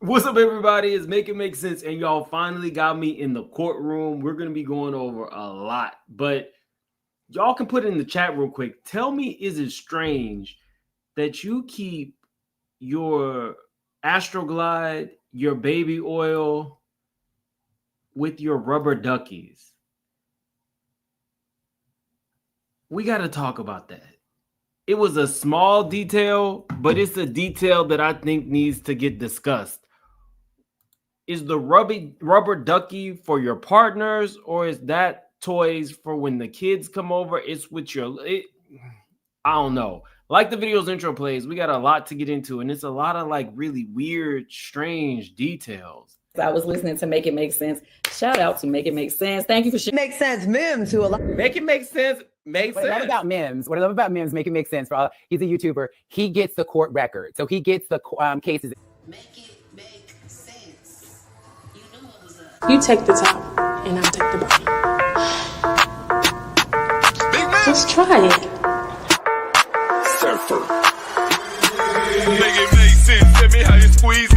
What's up, everybody? It's Make It Make Sense, and y'all finally got me in the courtroom. We're gonna be going over a lot, but y'all can put it in the chat real quick. Tell me, is it strange that you keep your Astroglide, your baby oil with your rubber duckies? We got to talk about that. It was a small detail, but it's a detail that I think needs to get discussed. Is the rubber ducky for your partners, or is that toys for when the kids come over? It's with I don't know. Like the video's intro plays, we got a lot to get into, and it's a lot of like really weird, strange details. I was listening to Make It Make Sense. Shout out to Make It Make Sense. Thank you for sharing. Make sense, Mims, who a lot. Make it make sense. Makes What I love about Mims, Make It Make Sense. He's a YouTuber. He gets the court record, so he gets the cases. Make it make sense. You knew what was up. You take the top, and I'll take the bottom. Just try it. Surfer. Make it make sense. Tell me how you squeeze it.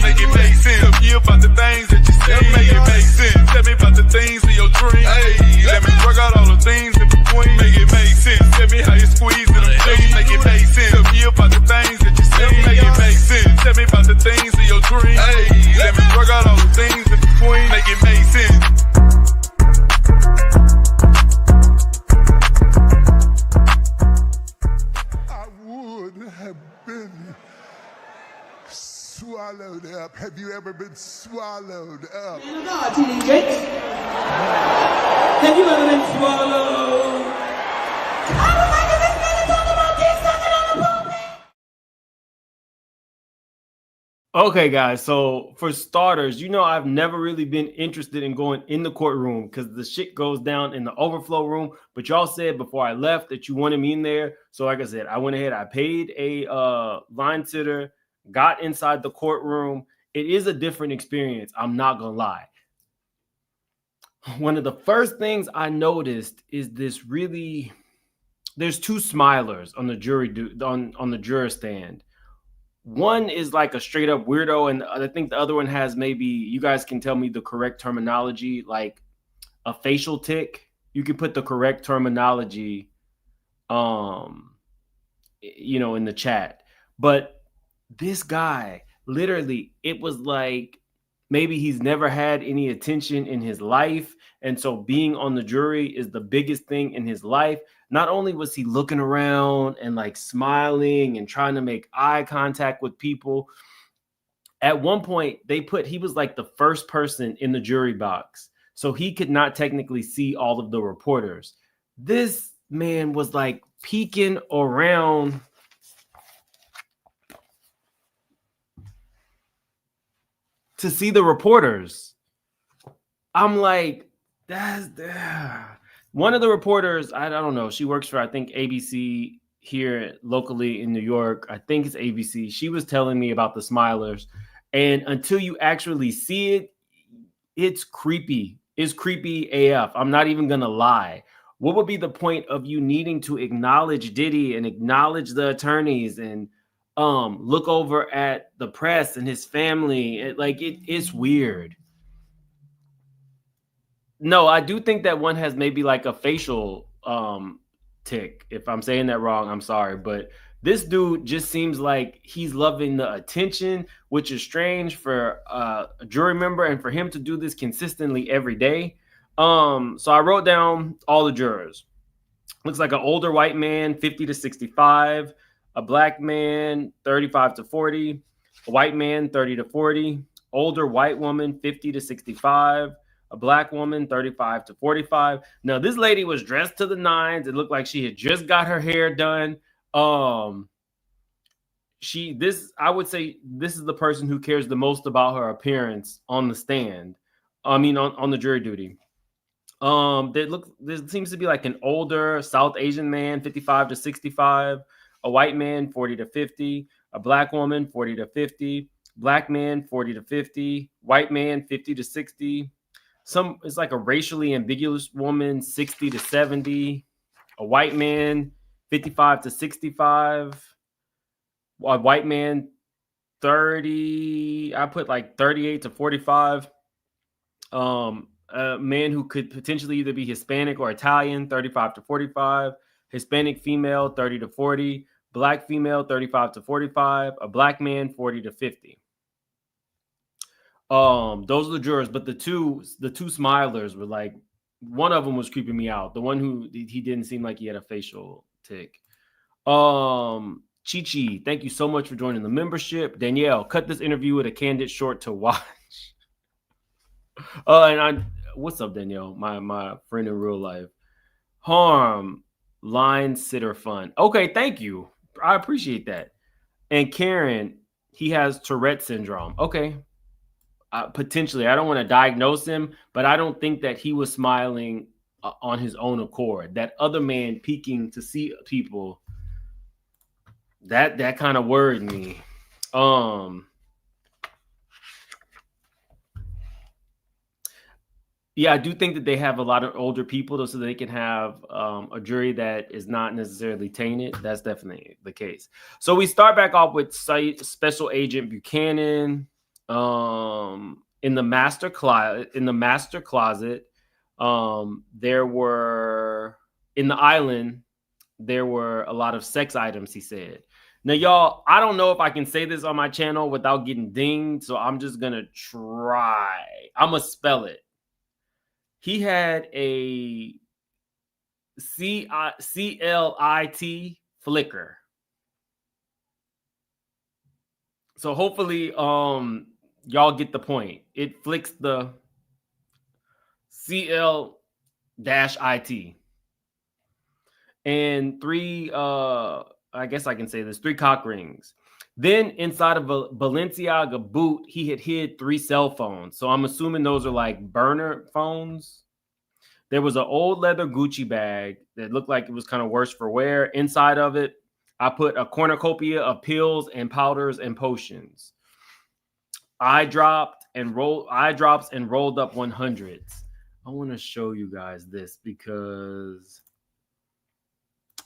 Make it make sense. Tell me about the things that you say. Make it make sense. Tell me about the things of your dream. Hey, let me work out all the things in between. Make it make sense. Tell me how you squeeze it. Make it make sense. Tell me about the things that you say. Make it make sense. Tell me about the things of your dream. Hey, let me work out all the things in between. Make it make sense. Have been swallowed up. Have you ever been swallowed up? Man of God, T.D. Jakes. Have you ever been swallowed? I would like to this man to talk about this sucking on the pulpit. Okay, guys. So for starters, I've never really been interested in going in the courtroom because the shit goes down in the overflow room. But y'all said before I left that you wanted me in there. So like I said, I went ahead. I paid a line sitter, got inside the courtroom. It is a different experience. I'm not gonna lie. One of the first things I noticed is there's two smilers on the on the juror stand. One is like a straight up weirdo, and I think the other one has, maybe you guys can tell me the correct terminology, like a facial tick. You can put the correct terminology in the chat. But this guy, literally, it was like maybe he's never had any attention in his life, and so being on the jury is the biggest thing in his life. Not only was he looking around and like smiling and trying to make eye contact with people, at one point he was like the first person in the jury box, so he could not technically see all of the reporters. This man was like peeking around to see the reporters. I'm like, that's one of the reporters. I don't know. She works for, I think, ABC here locally in New York. I think it's ABC. She was telling me about the smilers. And until you actually see it, it's creepy. It's creepy AF. I'm not even going to lie. What would be the point of you needing to acknowledge Diddy and acknowledge the attorneys and look over at the press and his family? It's weird. No, I do think that one has maybe like a facial tick. If I'm saying that wrong, I'm sorry. But this dude just seems like he's loving the attention, which is strange for a jury member and for him to do this consistently every day. So I wrote down all the jurors. Looks like an older white man, 50 to 65, a black man, 35 to 40, a white man, 30 to 40, older white woman, 50 to 65, a black woman, 35 to 45. Now, this lady was dressed to the nines. It looked like she had just got her hair done. I would say this is the person who cares the most about her appearance on the stand. On the jury duty. There seems to be like an older South Asian man, 55 to 65, a white man, 40 to 50, a black woman, 40 to 50, black man, 40 to 50, white man, 50 to 60. It's like a racially ambiguous woman, 60 to 70, a white man, 55 to 65, a white man, 30. I put like 38 to 45. A man who could potentially either be Hispanic or Italian, 35 to 45. Hispanic female, 30 to 40. Black female, 35 to 45. A black man, 40 to 50. Those are the jurors, but the two smilers were like, one of them was creeping me out. The one who he didn't seem like he had a facial tick. Chi, thank you so much for joining the membership. Danielle, cut this interview with a candid short to watch. What's up, Danielle? My friend in real life. Harm, line sitter fun. Okay, thank you. I appreciate that. And Karen, he has Tourette syndrome. Okay. Potentially, I don't want to diagnose him, but I don't think that he was smiling on his own accord. That other man peeking to see people, that kind of worried me. Yeah, I do think that they have a lot of older people, so they can have a jury that is not necessarily tainted. That's definitely the case. So we start back off with Special Agent Buchanan. In the master closet, there were, in the island, there were a lot of sex items, he said. Now, y'all, I don't know if I can say this on my channel without getting dinged, so I'm just gonna try. I'm gonna spell it. He had a CLIT flicker. So hopefully, y'all get the point. It flicks the CL-IT. And 3, I guess I can say this, 3 cock rings. Then inside of a Balenciaga boot, he had hid 3 cell phones. So I'm assuming those are like burner phones. There was an old leather Gucci bag that looked like it was kind of worse for wear. Inside of it, I put a cornucopia of pills and powders and potions. Eye drops and rolled up 100s. I want to show you guys this because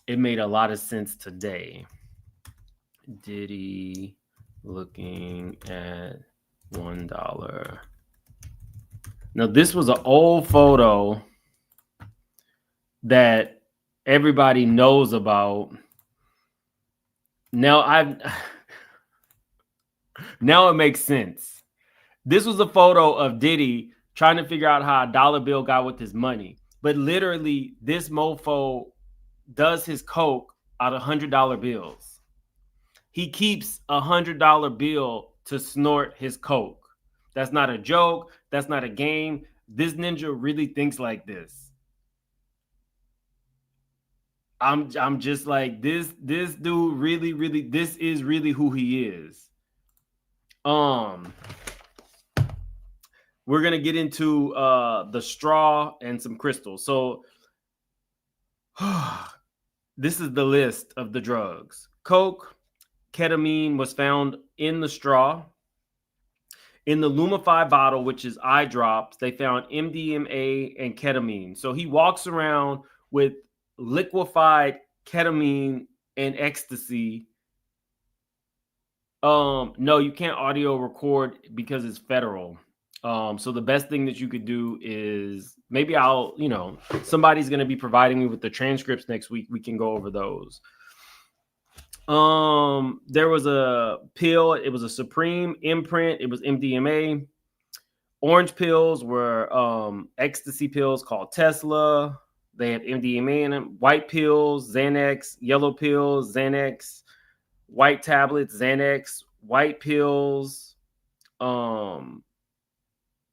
it made a lot of sense today. Diddy looking at $1. Now, this was an old photo that everybody knows about. Now it makes sense. This was a photo of Diddy trying to figure out how a dollar bill got with his money. But literally, this mofo does his coke out of $100 bills. He keeps a $100 bill to snort his coke. That's not a joke. That's not a game. This ninja really thinks like this. I'm just like, this dude really, this is really who he is. We're gonna get into the straw and some crystals. So this is the list of the drugs. Coke, ketamine was found in the straw. In the Lumify bottle, which is eye drops, they found MDMA and ketamine. So he walks around with liquefied ketamine and ecstasy. No, you can't audio record because it's federal. So the best thing that you could do is maybe somebody's going to be providing me with the transcripts next week. We can go over those. There was a pill. It was a Supreme imprint. It was MDMA. Orange pills were ecstasy pills called Tesla. They have MDMA in them. White pills, Xanax. Yellow pills, Xanax. White tablets, Xanax. White pills, Xanax.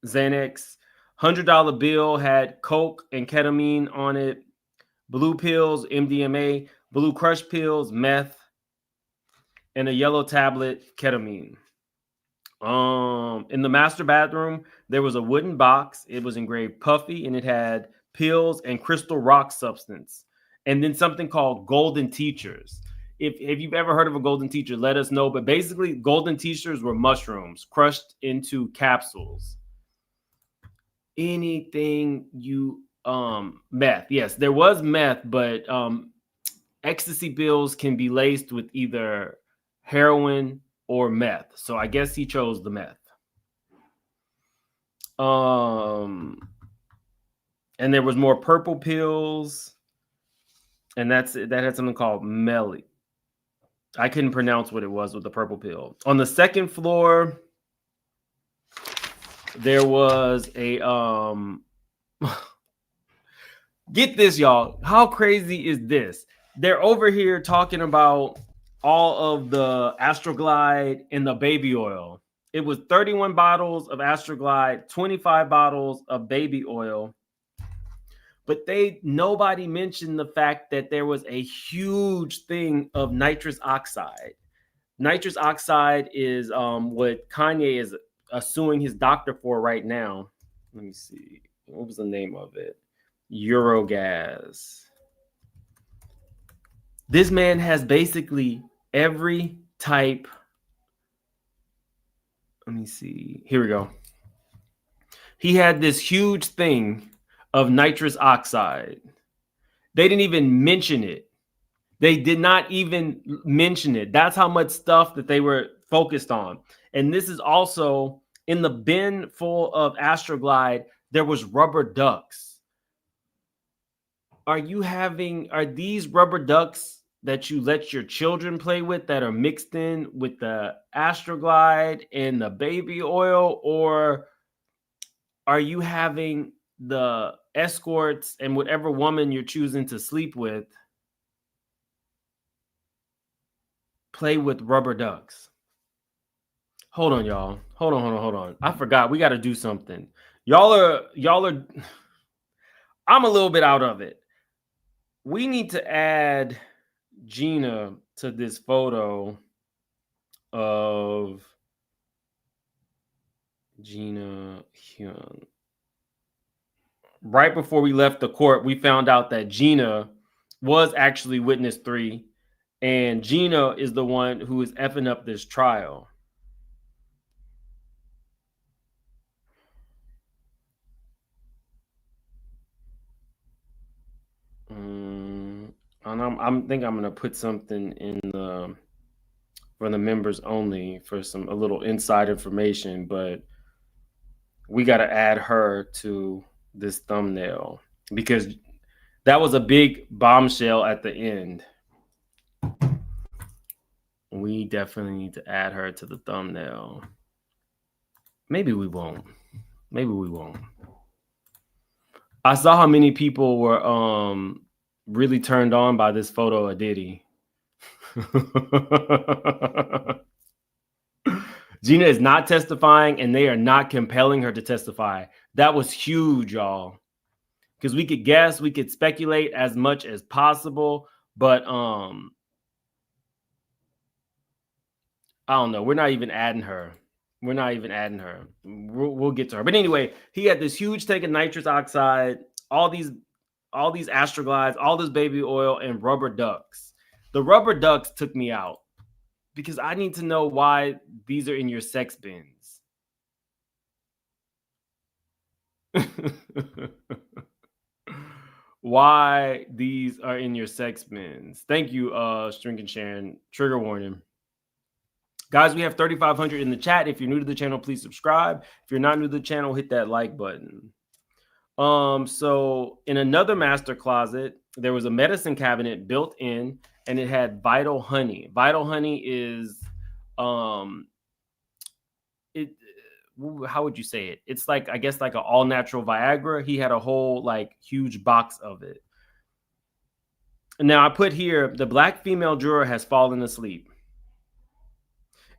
$100 bill had coke and ketamine on it. Blue pills, MDMA. Blue crush pills, meth. And a yellow tablet, ketamine. In the master bathroom, there was a wooden box. It was engraved Puffy, and it had pills and crystal rock substance. And then something called golden teachers. If you've ever heard of a golden teacher, let us know. But basically, golden teachers were mushrooms crushed into capsules. Anything meth. Yes, there was meth, but ecstasy pills can be laced with either heroin or meth. So I guess he chose the meth. And there was more purple pills, and that had something called Melly. I couldn't pronounce what it was with the purple pill. On the second floor, there was a get this, y'all. How crazy is this? They're over here talking about all of the Astroglide and the baby oil. It was 31 bottles of Astroglide, 25 bottles of baby oil. But nobody mentioned the fact that there was a huge thing of nitrous oxide. Nitrous oxide is what Kanye is suing his doctor for right now. Let me see. What was the name of it? Eurogas. This man has basically every type. Let me see. Here we go. He had this huge thing of nitrous oxide. They didn't even mention it. They did not even mention it. That's how much stuff that they were focused on. And this is also in the bin full of Astroglide, there was rubber ducks. Are these rubber ducks that you let your children play with that are mixed in with the Astroglide and the baby oil? Or are you having the escorts and whatever woman you're choosing to sleep with play with rubber ducks? Hold on, y'all. Hold on. I forgot. We got to do something. Y'all are I'm a little bit out of it. We need to add Gina to this photo of Gina Hyun. Right before we left the court, we found out that Gina was actually witness 3, and Gina is the one who is effing up this trial. And I'm gonna put something in for the members only for a little inside information, but we got to add her to this thumbnail because that was a big bombshell at the end. We definitely need to add her to the thumbnail. Maybe we won't. I saw how many people were really turned on by this photo of Diddy. Gina is not testifying, and they are not compelling her to testify. That was huge, y'all. Because we could guess, we could speculate as much as possible, but I don't know. We're not even adding her. We'll get to her. But anyway, he had this huge tank of nitrous oxide, all these Astroglides, all this baby oil, and rubber ducks. The rubber ducks took me out because I need to know why these are in your sex bins. Why these are in your sex bins. Thank you, String and Sharon. Trigger warning. Guys, we have 3,500 in the chat. If you're new to the channel, please subscribe. If you're not new to the channel, hit that like button. So in another master closet, there was a medicine cabinet built in, and it had Vital Honey. Vital Honey is, how would you say it? It's like, I guess, like an all-natural Viagra. He had a whole, like, huge box of it. Now, I put here, the black female juror has fallen asleep.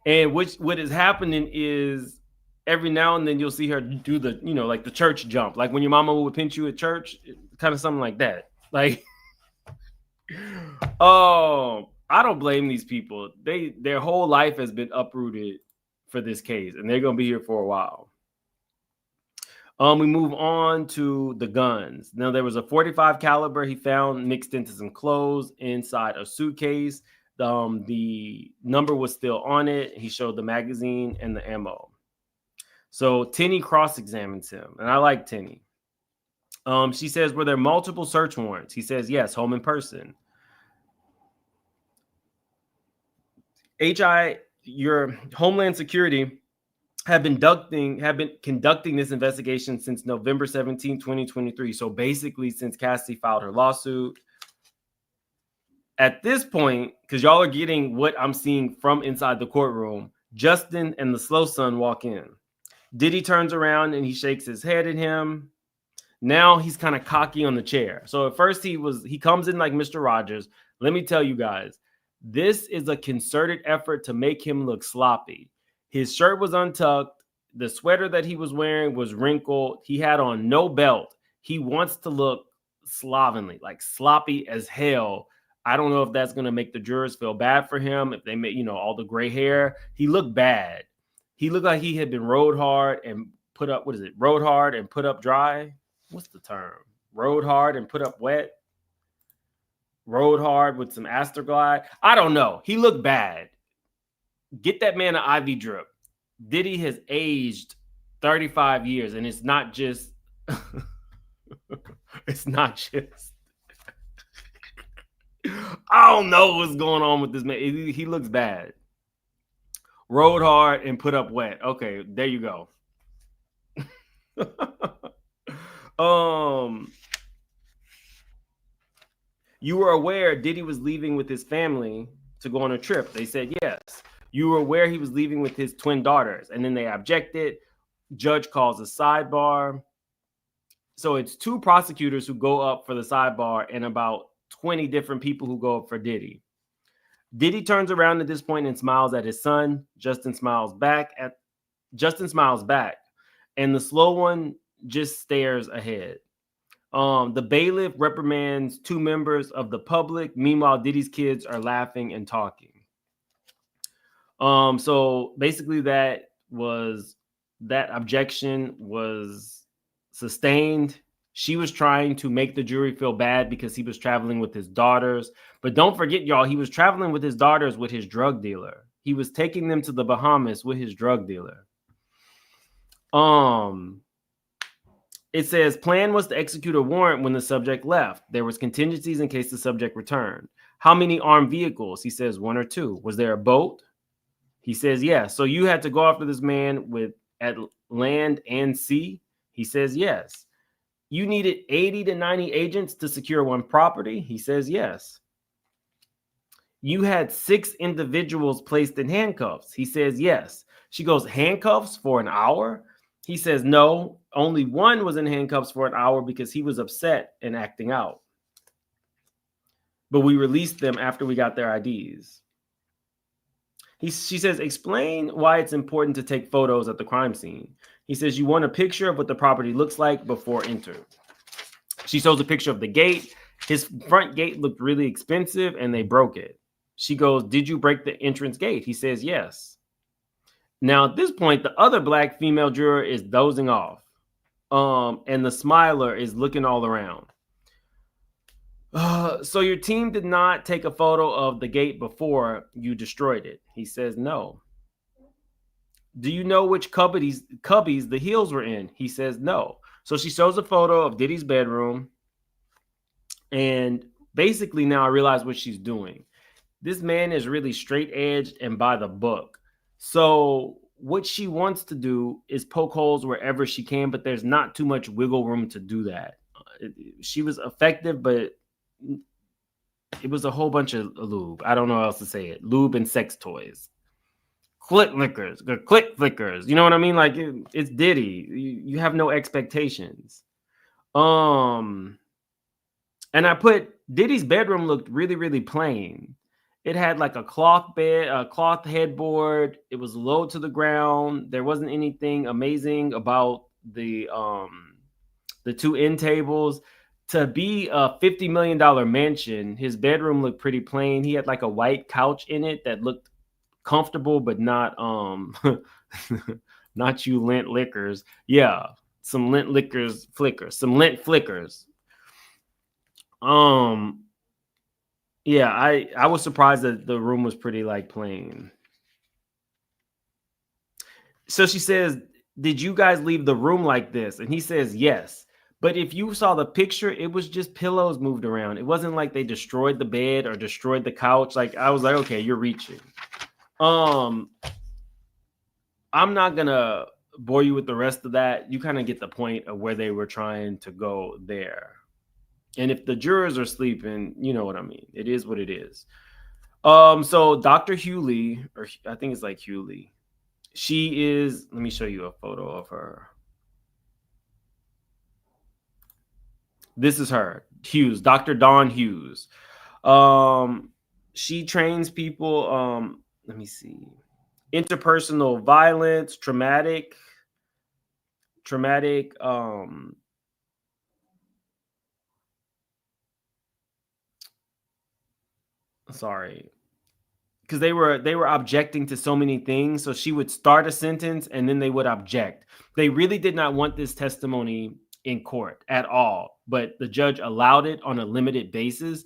And what is happening is every now and then you'll see her do the, like the church jump. Like when your mama would pinch you at church, kind of something like that. Like, oh, I don't blame these people. Their whole life has been uprooted for this case, and they're going to be here for a while. We move on to the guns. Now, there was a .45 caliber he found mixed into some clothes inside a suitcase. The number was still on it. He showed the magazine and the ammo. So Tenny cross-examines him, and I like Tenny. She says, were there multiple search warrants? He says, yes, home and person. your Homeland Security have been conducting this investigation since November 17, 2023. So basically, since Cassie filed her lawsuit. At this point, because y'all are getting what I'm seeing from inside the courtroom, Justin and the slow son walk in. Diddy turns around and he shakes his head at him. Now he's kind of cocky on the chair. So at first he comes in like Mr. Rogers. Let me tell you guys, this is a concerted effort to make him look sloppy. His shirt was untucked. The sweater that he was wearing was wrinkled. He had on no belt. He wants to look slovenly, like sloppy as hell. I don't know if that's going to make the jurors feel bad for him. If they make, all the gray hair, he looked bad. He looked like he had been rode hard and put up, rode hard and put up dry. What's the term? Rode hard and put up wet. Rode hard with some Astroglide. I don't know. He looked bad. Get that man an IV drip. Diddy has aged 35 years, and it's not just it's not just I don't know what's going on with this man. He looks bad. Rode hard and put up wet. Okay, there you go. You were aware Diddy was leaving with his family to go on a trip. They said yes. You were aware he was leaving with his twin daughters, and then they objected. Judge calls a sidebar. So it's two prosecutors who go up for the sidebar and about 20 different people who go up for Diddy. Diddy turns around at this point and smiles at his son. Justin smiles back, and the slow one just stares ahead. The bailiff reprimands two members of the public. Meanwhile, Diddy's kids are laughing and talking. So basically that objection was sustained. She was trying to make the jury feel bad because he was traveling with his daughters. But don't forget, y'all, he was traveling with his daughters with his drug dealer. He was taking them to the Bahamas with his drug dealer. It says plan was to execute a warrant when the subject left. There was contingencies in case the subject returned. How many armed vehicles? He says 1 or 2. Was there a boat? He says yes. So you had to go after this man at land and sea? He says yes. You needed 80 to 90 agents to secure one property? He says yes. You had 6 individuals placed in handcuffs? He says yes. She goes, handcuffs for an hour? He says no. Only one was in handcuffs for an hour because he was upset and acting out. But we released them after we got their IDs. She says, explain why it's important to take photos at the crime scene. He says, you want a picture of what the property looks like before entering. She shows a picture of the gate. His front gate looked really expensive and they broke it. She goes, did you break the entrance gate? He says, yes. Now, at this point, the other black female juror is dozing off. And the smiler is looking all around. So your team did not take a photo of the gate before you destroyed it? He says no. Do you know which cubbies the heels were in? He says no. So she shows a photo of Diddy's bedroom. And basically now I realize what she's doing. This man is really straight-edged and by the book. So what she wants to do is poke holes wherever she can, but there's not too much wiggle room to do that. She was effective, but it was a whole bunch of lube. I don't know how else to say it. Lube and sex toys. Click flickers. You know what I mean? Like it's Diddy. You have no expectations. And I put Diddy's bedroom looked really, really plain. It had like a cloth bed, a cloth headboard. It was low to the ground. There wasn't anything amazing about the 2 end tables. To be a $50 million mansion, his bedroom looked pretty plain. He had like a white couch in it that looked comfortable, but not not you lint liquors. Yeah, some lint liquors flickers, some lint flickers. Yeah, I was surprised that the room was pretty like plain. So she says, did you guys leave the room like this? And he says, yes. But if you saw the picture, it was just pillows moved around. It wasn't like they destroyed the bed or destroyed the couch. Like I was like, okay, you're reaching. I'm not gonna bore you with the rest of that. You kind of get the point of where they were trying to go there. And if the jurors are sleeping, you know what I mean. It is what it is. So Dr. Hewley, or I think it's like Hewley, she is, let me show you a photo of her. This is her, Hughes, Dr. Dawn Hughes. She trains people, let me see, interpersonal violence, traumatic, sorry, because they were objecting to so many things. So she would start a sentence and then they would object. They really did not want this testimony in court at all, but the judge allowed it on a limited basis.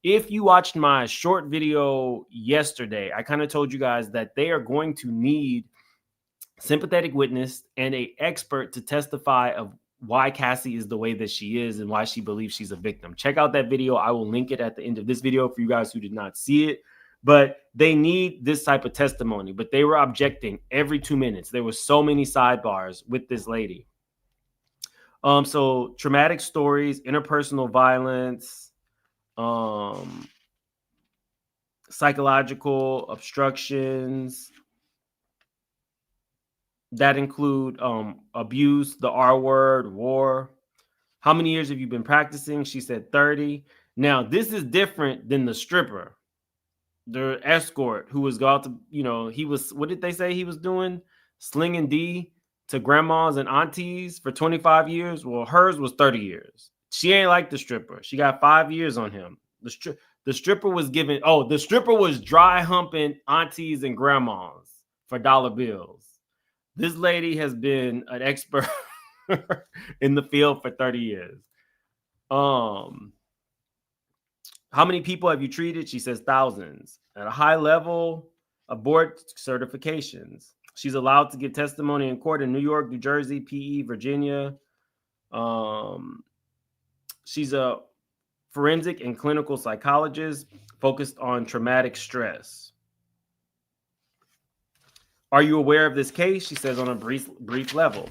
If you watched my short video yesterday, I kind of told you guys that they are going to need sympathetic witness and an expert to testify of why Cassie is the way that she is and why she believes she's a victim. Check out that video. I will link it at the end of this video for you guys who did not see it. But they need this type of testimony. But they were objecting every 2 minutes. There were so many sidebars with this lady. So traumatic stories, interpersonal violence, psychological obstructions that include abuse, the R word, war. How many years have you been practicing? She said 30. Now, this is different than the stripper, the escort who was going to, he was, what did they say he was doing? Slinging D to grandmas and aunties for 25 years. Well, hers was 30 years. She ain't like the stripper. She got 5 years on him. The stripper was giving, the stripper was dry humping aunties and grandmas for dollar bills. This lady has been an expert in the field for 30 years. How many people have you treated? She says thousands. At a high level, abort certifications. She's allowed to give testimony in court in New York, New Jersey, PE, Virginia. She's a forensic and clinical psychologist focused on traumatic stress. Are you aware of this case? She says on a brief level.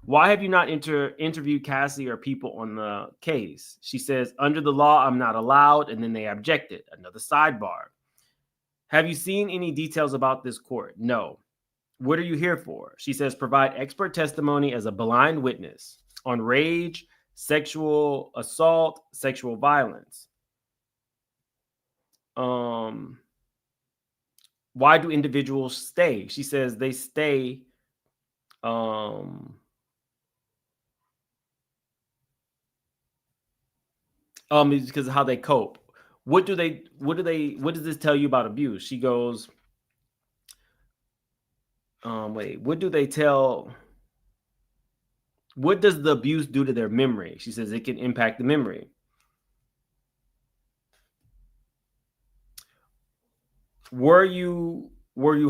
Why have you not interviewed Cassie or people on the case? She says, under the law, I'm not allowed. And then they objected. Another sidebar. Have you seen any details about this court? No. What are you here for? She says, provide expert testimony as a blind witness on rage, sexual assault, sexual violence. Why do individuals stay? She says they stay it's because of how they cope. What does this tell you about abuse? She goes, what does the abuse do to their memory? She says it can impact the memory. Were you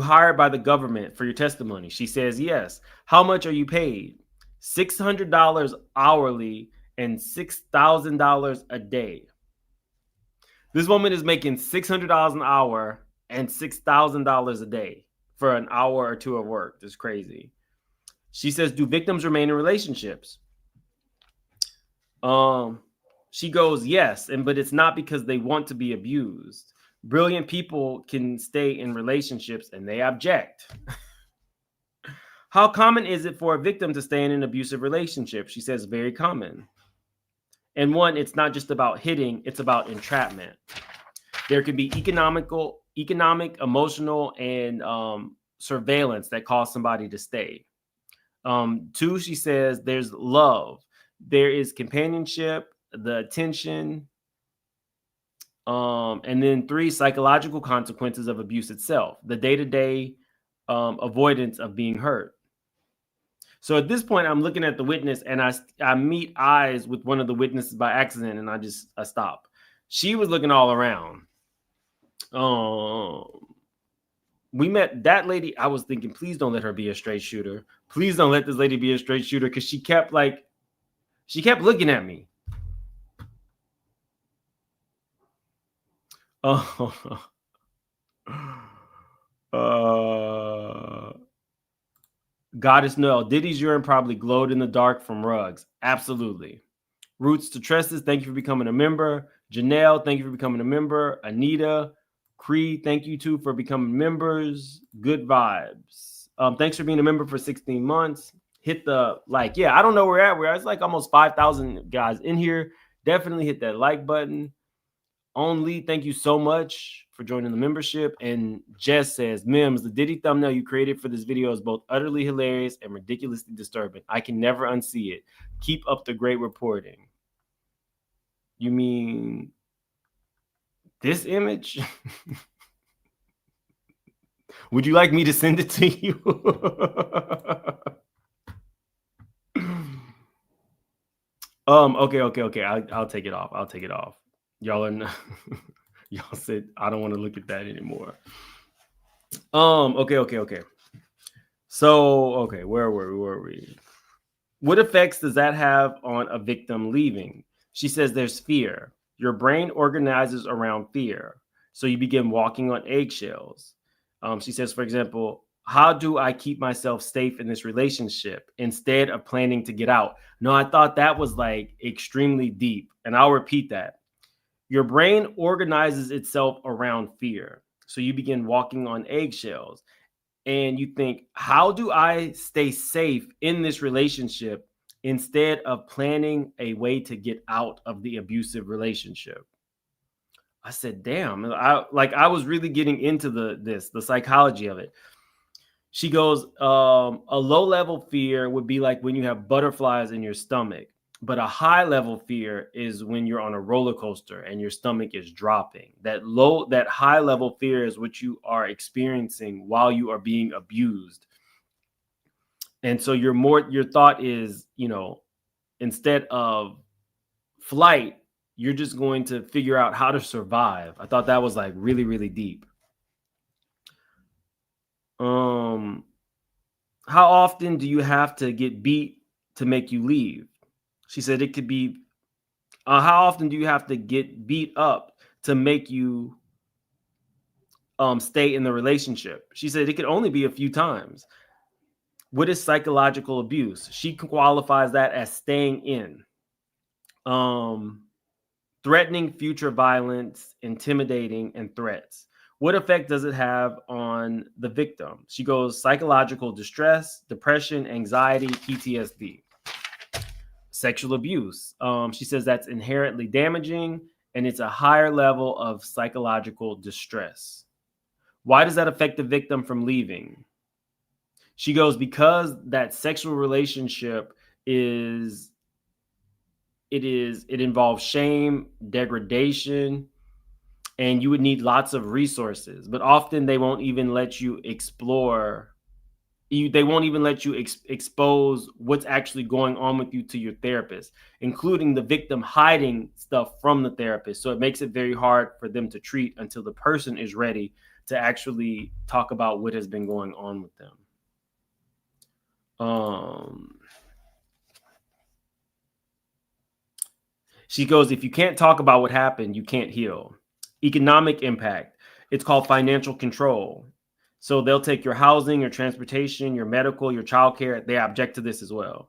hired by the government for your testimony? She says yes. How much are you paid? $600 hourly and $6,000 a day. This woman is making $600 an hour and $6,000 a day for an hour or two of work. That's crazy. She says, do victims remain in relationships? She goes, yes, but it's not because they want to be abused. Brilliant people can stay in relationships and they object. How common is it for a victim to stay in an abusive relationship? She says, very common. And one, it's not just about hitting, it's about entrapment. There can be economic, emotional, and surveillance that cause somebody to stay. Two, she says, there's love. There is companionship, the attention. And then three, psychological consequences of abuse itself, the day-to-day avoidance of being hurt. So at this point, I'm looking at the witness and I meet eyes with one of the witnesses by accident and I stop. She was looking all around. We met that lady. I was thinking, please don't let her be a straight shooter. Please don't let this lady be a straight shooter, because she kept looking at me. Goddess Noel, Diddy's urine probably glowed in the dark from rugs. Absolutely. Roots to Tresses, thank you for becoming a member. Janelle, thank you for becoming a member. Anita, Creed, thank you too for becoming members. Good vibes. Thanks for being a member for 16 months. Hit the like. Yeah, I don't know where we're at. We're at like almost 5,000 guys in here. Definitely hit that like button. Only, thank you so much for joining the membership. And Jess says, Mims, the Diddy thumbnail you created for this video is both utterly hilarious and ridiculously disturbing. I can never unsee it. Keep up the great reporting. You mean this image? Would you like me to send it to you? Okay. I'll take it off. Y'all are y'all said I don't want to look at that anymore. Okay. So, okay, where were we? What effects does that have on a victim leaving? She says there's fear. Your brain organizes around fear. So you begin walking on eggshells. She says, for example, how do I keep myself safe in this relationship instead of planning to get out? No, I thought that was like extremely deep. And I'll repeat that. Your brain organizes itself around fear. So you begin walking on eggshells. And you think, how do I stay safe in this relationship instead of planning a way to get out of the abusive relationship? I said, damn, I was really getting into the psychology of it. She goes, a low level fear would be like when you have butterflies in your stomach. But a high level fear is when you're on a roller coaster and your stomach is dropping. That high level fear is what you are experiencing while you are being abused. And so your thought is, instead of flight, you're just going to figure out how to survive. I thought that was like really, really deep. How often do you have to get beat to make you leave? She said it could be, how often do you have to get beat up to make you stay in the relationship? She said it could only be a few times. What is psychological abuse? She qualifies that as staying in. Threatening future violence, intimidating, and threats. What effect does it have on the victim? She goes, psychological distress, depression, anxiety, PTSD. Sexual abuse. She says that's inherently damaging and it's a higher level of psychological distress. Why does that affect the victim from leaving? She goes, because that sexual relationship it involves shame, degradation, and you would need lots of resources, but often they won't even let you explore. They won't even let you expose what's actually going on with you to your therapist, including the victim hiding stuff from the therapist. So it makes it very hard for them to treat until the person is ready to actually talk about what has been going on with them. She goes, if you can't talk about what happened, you can't heal. Economic impact. It's called financial control. So they'll take your housing, your transportation, your medical, your childcare. They object to this as well.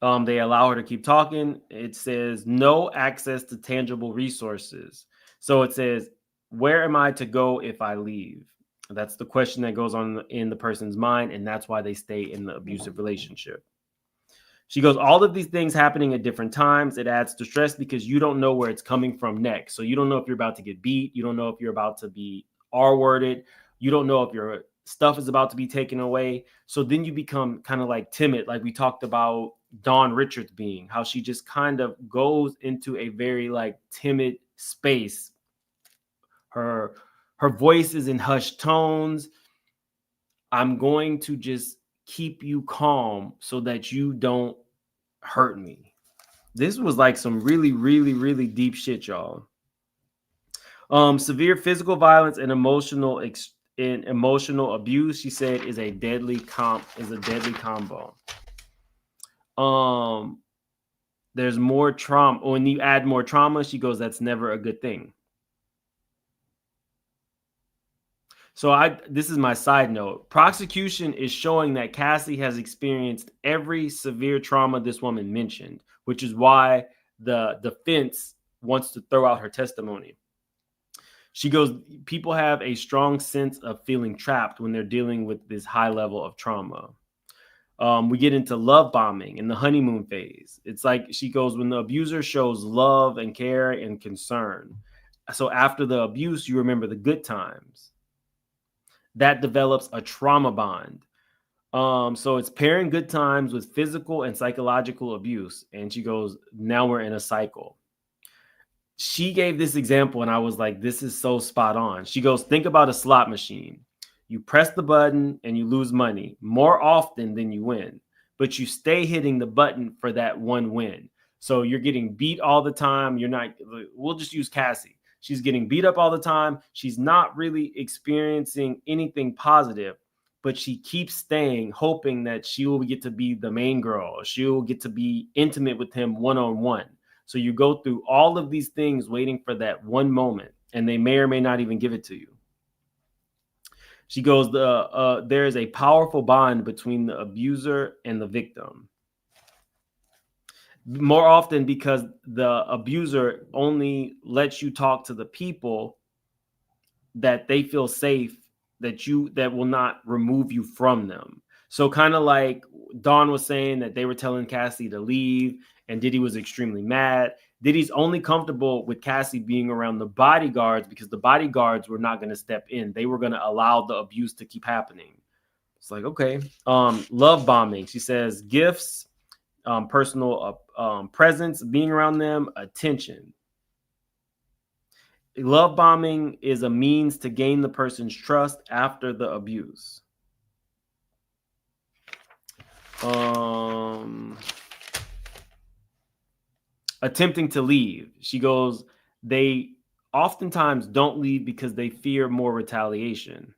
They allow her to keep talking. It says no access to tangible resources. So it says, where am I to go if I leave? That's the question that goes on in the person's mind. And that's why they stay in the abusive relationship. She goes, all of these things happening at different times, it adds to stress because you don't know where it's coming from next. So you don't know if you're about to get beat. You don't know if you're about to be R-worded. You don't know if your stuff is about to be taken away. So then you become kind of like timid, like we talked about Dawn Richards being, how she just kind of goes into a very like timid space. Her voice is in hushed tones. I'm going to just keep you calm so that you don't hurt me. This was like some really, really, really deep shit, y'all. Severe physical violence and emotional abuse, she said, is a deadly combo. There's more trauma. When you add more trauma, she goes, that's never a good thing. This is my side note. Prosecution is showing that Cassie has experienced every severe trauma this woman mentioned, which is why the defense wants to throw out her testimony. She goes, people have a strong sense of feeling trapped when they're dealing with this high level of trauma. We get into love bombing in the honeymoon phase. It's like, she goes, when the abuser shows love and care and concern. So after the abuse, you remember the good times. That develops a trauma bond. So it's pairing good times with physical and psychological abuse. And she goes, now we're in a cycle. She gave this example and I was like, this is so spot on. She goes, think about a slot machine. You press the button and you lose money more often than you win, but you stay hitting the button for that one win. So you're getting beat all the time. We'll just use Cassie. She's getting beat up all the time. She's not really experiencing anything positive, but she keeps staying, hoping that she will get to be the main girl. She'll get to be intimate with him one-on-one. So you go through all of these things waiting for that one moment, and they may or may not even give it to you. She goes, there is a powerful bond between the abuser and the victim. More often because the abuser only lets you talk to the people that they feel safe, that will not remove you from them. So kind of like Dawn was saying that they were telling Cassie to leave and Diddy was extremely mad. Diddy's only comfortable with Cassie being around the bodyguards because the bodyguards were not going to step in. They were going to allow the abuse to keep happening. It's like, okay. Love bombing. She says gifts, personal presence, being around them, attention. Love bombing is a means to gain the person's trust after the abuse. Attempting to leave. She goes, they oftentimes don't leave because they fear more retaliation.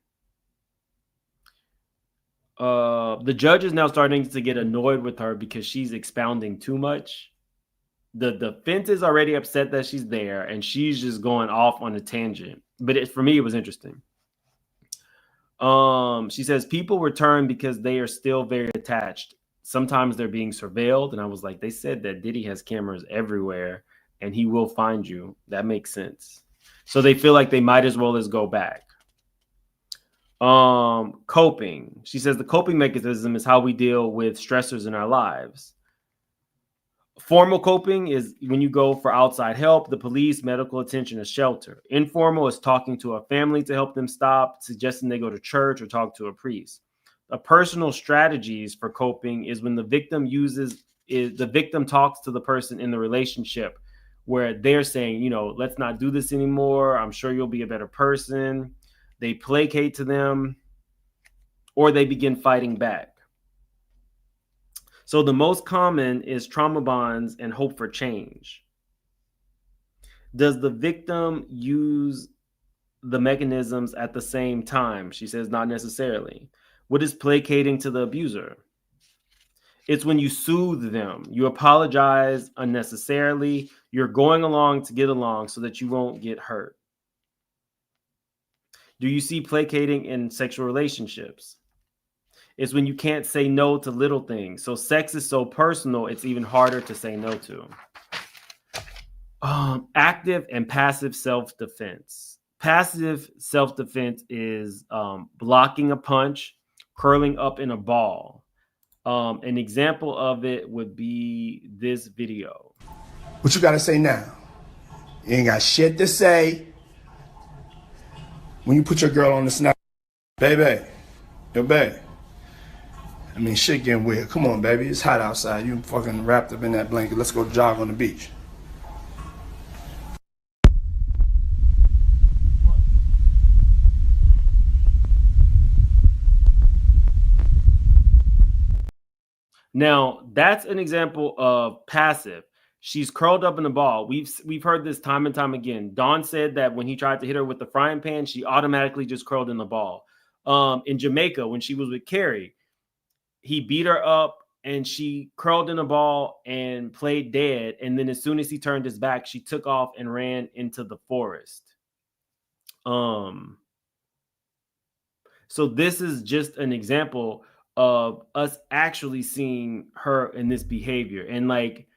The judge is now starting to get annoyed with her because she's expounding too much. The defense is already upset that she's there and she's just going off on a tangent. But for me, it was interesting. She says people return because they are still very attached. Sometimes they're being surveilled. And I was like, they said that Diddy has cameras everywhere and he will find you. That makes sense. So they feel like they might as well as go back. Coping. She says the coping mechanism is how we deal with stressors in our lives. Formal coping is when you go for outside help, the police, medical attention, a shelter. Informal is talking to a family to help them stop, suggesting they go to church or talk to a priest. A personal strategies for coping is when the victim talks to the person in the relationship where they're saying, let's not do this anymore. I'm sure you'll be a better person. They placate to them or they begin fighting back. So the most common is trauma bonds and hope for change. Does the victim use the mechanisms at the same time? She says not necessarily. What is placating to the abuser? It's when you soothe them. You apologize unnecessarily. You're going along to get along so that you won't get hurt. Do you see placating in sexual relationships? It's when you can't say no to little things. So sex is so personal, it's even harder to say no to. Active and passive self-defense. Passive self-defense is blocking a punch, curling up in a ball. An example of it would be this video. What you got to say now? You ain't got shit to say. When you put your girl on the snap, baby, yo, babe. I mean, shit getting weird. Come on, baby. It's hot outside. You fucking wrapped up in that blanket. Let's go jog on the beach. Now, that's an example of passive. She's curled up in a ball. We've heard this time and time again. Dawn said that when he tried to hit her with the frying pan, she automatically just curled in the ball. In Jamaica, when she was with Carrie, he beat her up and she curled in a ball and played dead. And then as soon as he turned his back, she took off and ran into the forest. So this is just an example of us actually seeing her in this behavior. And like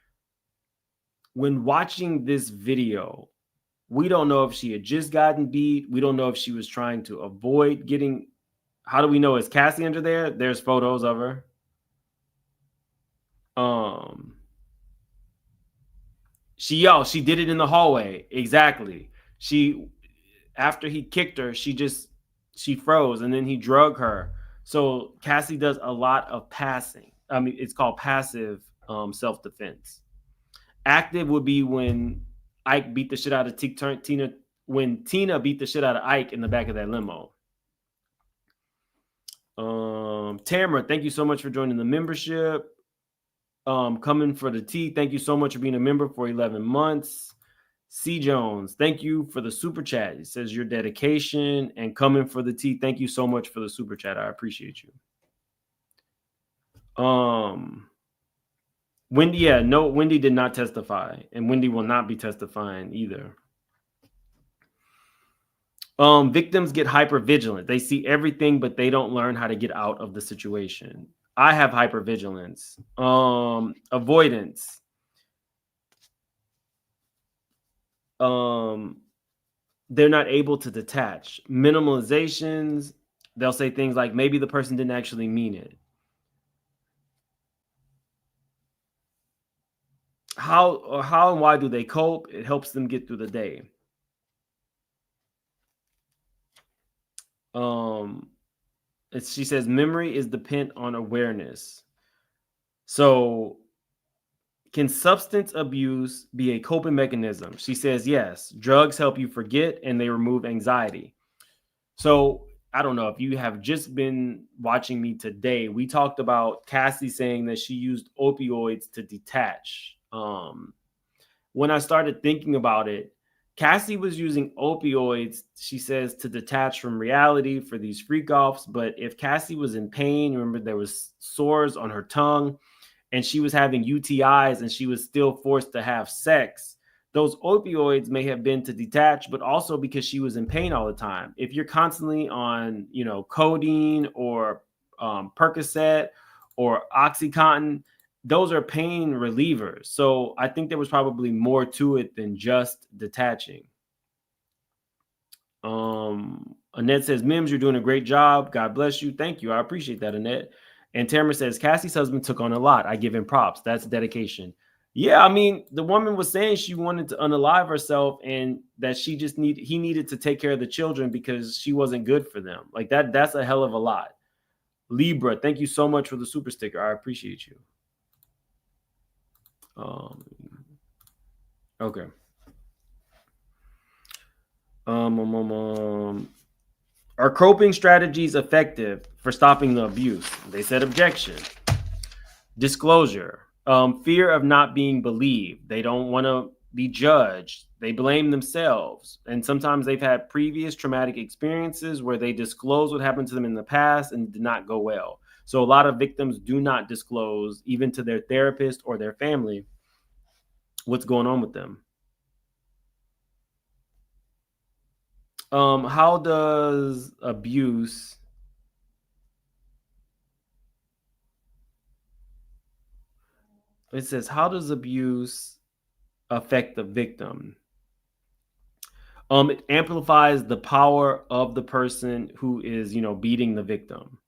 when watching this video, we don't know if she had just gotten beat. We don't know if she was trying to avoid getting. How do we know? Is Cassie under there? There's photos of her. She did it in the hallway. Exactly. After he kicked her, she froze and then he drug her. So Cassie does a lot of passing. I mean, it's called passive self-defense. Active would be when Ike beat the shit out of Tina, when Tina beat the shit out of Ike in the back of that limo. Tamara, thank you so much for joining the membership. Coming for the tea, thank you so much for being a member for 11 months. C. Jones, thank you for the super chat. It says your dedication and coming for the tea. Thank you so much for the super chat. I appreciate you. Wendy, no, Wendy did not testify, and Wendy will not be testifying either. Victims get hypervigilant. They see everything, but they don't learn how to get out of the situation. I have hypervigilance. Avoidance. They're not able to detach. Minimalizations, they'll say things like maybe the person didn't actually mean it. How and why do they cope? It helps them get through the day. She says memory is dependent on awareness. So can substance abuse be a coping mechanism? She says yes. Drugs help you forget and they remove anxiety. So I don't know if you have just been watching me today. We talked about Cassie saying that she used opioids to detach. When I started thinking about it, Cassie was using opioids, she says, to detach from reality for these freak offs. But if Cassie was in pain, remember there was sores on her tongue and she was having UTIs and she was still forced to have sex, those opioids may have been to detach, but also because she was in pain all the time. If you're constantly on, codeine or Percocet or OxyContin, those are pain relievers. So I think there was probably more to it than just detaching. Annette says, Mims, you're doing a great job. God bless you. Thank you. I appreciate that, Annette. And Tamara says, Cassie's husband took on a lot. I give him props. That's dedication. Yeah, I mean, the woman was saying she wanted to unalive herself and that he needed to take care of the children because she wasn't good for them. Like that's a hell of a lot. Libra, thank you so much for the super sticker. I appreciate you. Okay. Are coping strategies effective for stopping the abuse? They said objection. Disclosure. Fear of not being believed. They don't want to be judged. They blame themselves. And sometimes they've had previous traumatic experiences where they disclose what happened to them in the past and did not go well. So a lot of victims do not disclose, even to their therapist or their family, what's going on with them. How does abuse... It says, how does abuse affect the victim? It amplifies the power of the person who is, beating the victim.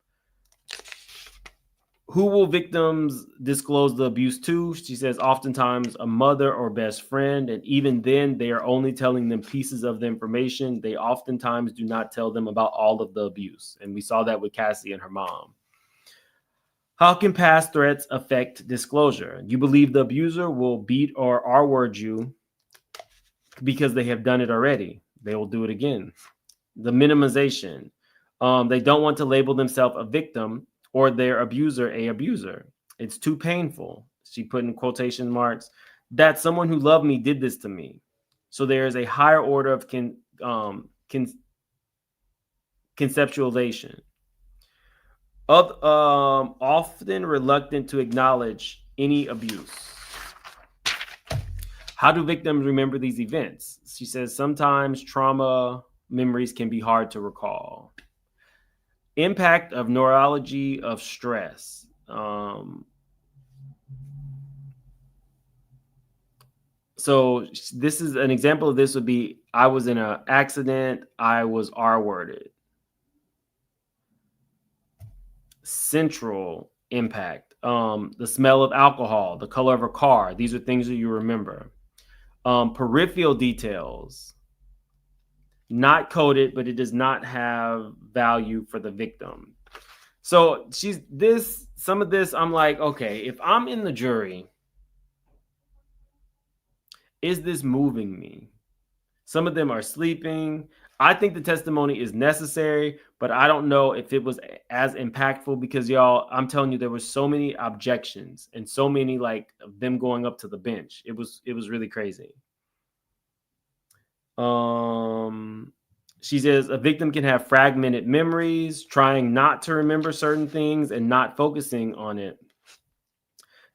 Who will victims disclose the abuse to? She says, oftentimes a mother or best friend. And even then, they are only telling them pieces of the information. They oftentimes do not tell them about all of the abuse. And we saw that with Cassie and her mom. How can past threats affect disclosure? You believe the abuser will beat or R-word you because they have done it already. They will do it again. The minimization. They don't want to label themselves a victim or their abuser a abuser. It's too painful. She put in quotation marks that someone who loved me did this to me. So there is a higher order of conceptualization. Often reluctant to acknowledge any abuse. How do victims remember these events? She says sometimes trauma memories can be hard to recall. Impact of neurology of stress. So this is an example of this would be, I was in an accident. I was R-worded. Central impact. The smell of alcohol, the color of a car. These are things that you remember. Peripheral details. Not coded, but it does not have value for the victim. So some of this, I'm like, okay, if I'm in the jury, is this moving me? Some of them are sleeping. I think the testimony is necessary, but I don't know if it was as impactful because, y'all, I'm telling you, there were so many objections and so many like them going up to the bench. It was really crazy. She says a victim can have fragmented memories, trying not to remember certain things and not focusing on it.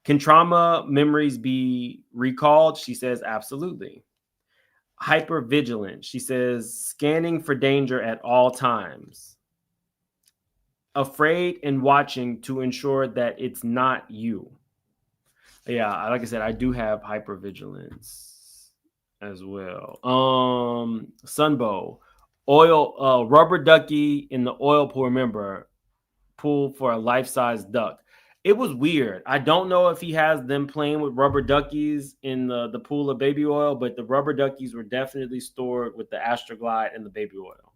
Can trauma memories be recalled? She says absolutely. Hypervigilant. She says scanning for danger at all times. Afraid and watching to ensure that it's not you. Yeah, like I said, I do have hypervigilance as well. Sunbow. Oil, rubber ducky in the oil pool. Remember, pool for a life-size duck. It was weird. I don't know if he has them playing with rubber duckies in the pool of baby oil, but the rubber duckies were definitely stored with the Astroglide and the baby oil.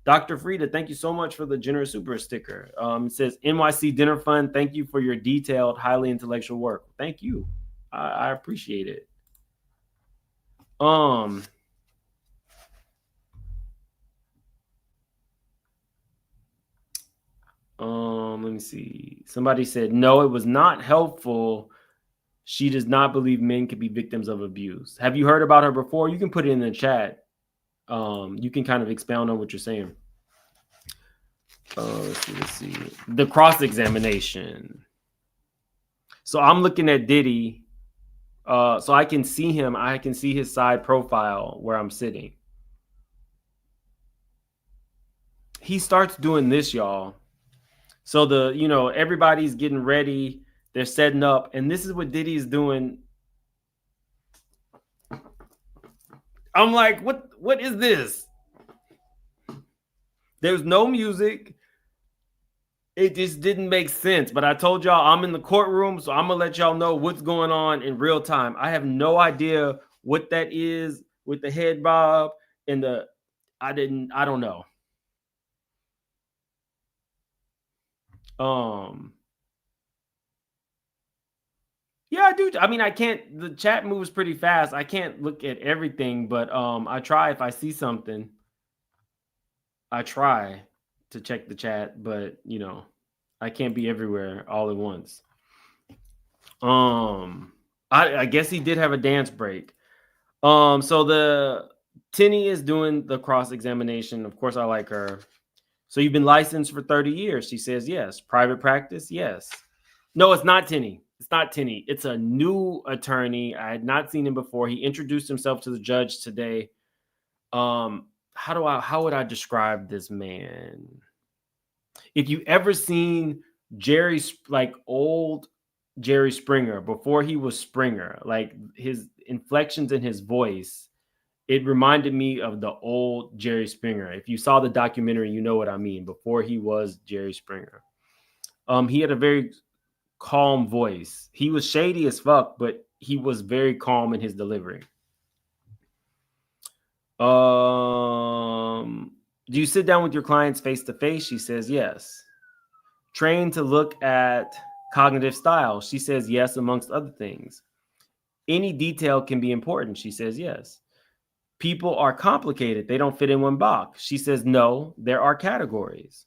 Dr. Frida, thank you so much for the generous super sticker. It says NYC Dinner Fund. Thank you for your detailed, highly intellectual work. Thank you. I appreciate it. Let me see. Somebody said, no, it was not helpful. She does not believe men can be victims of abuse. Have you heard about her before? You can put it in the chat. You can kind of expound on what you're saying. Let's see. The cross-examination. So I'm looking at Diddy. So I can see him. I can see his side profile where I'm sitting. He starts doing this, y'all. So everybody's getting ready. They're setting up. And this is what Diddy is doing. I'm like, what is this? There's no music. It just didn't make sense. But I told y'all I'm in the courtroom, so I'm going to let y'all know what's going on in real time. I have no idea what that is with the head bob and I don't know. Yeah, I do. I mean, I can't, the chat moves pretty fast. I can't look at everything, but I try if I see something. I try to check the chat, but I can't be everywhere all at once. I guess he did have a dance break. So the Tinny is doing the cross-examination. Of course, I like her. So you've been licensed for 30 years. She says, yes. Private practice? Yes. No, it's not Tinny. It's not Tinny. It's a new attorney. I had not seen him before. He introduced himself to the judge today. How would I describe this man? If you ever seen old Jerry Springer before he was Springer, like his inflections in his voice, it reminded me of the old Jerry Springer. If you saw the documentary, you know what I mean. Before he was Jerry Springer, he had a very calm voice. He was shady as fuck, but he was very calm in his delivery. Do you sit down with your clients face to face? She says yes. Trained to look at cognitive style? She says yes, amongst other things. Any detail can be important? She says yes. People are complicated. They don't fit in one box. She says no, there are categories.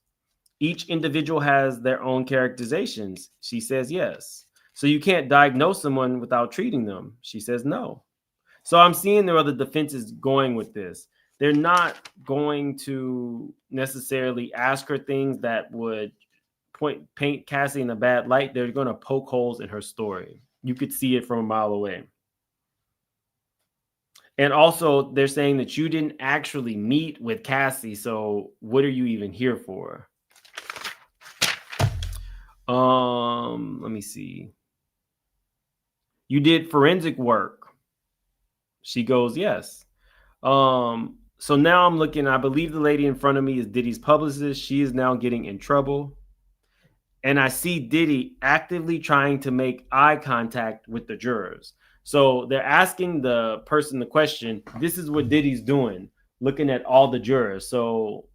Each individual has their own characterizations. She says yes. So you can't diagnose someone without treating them. She says no. So I'm seeing there are other defenses going with this. They're not going to necessarily ask her things that would paint Cassie in a bad light. They're going to poke holes in her story. You could see it from a mile away. And also, they're saying that you didn't actually meet with Cassie. So what are you even here for? Let me see. You did forensic work. She goes, yes. So now I'm looking, I believe the lady in front of me is Diddy's publicist. She is now getting in trouble. And I see Diddy actively trying to make eye contact with the jurors. So they're asking the person the question. This is what Diddy's doing, looking at all the jurors. So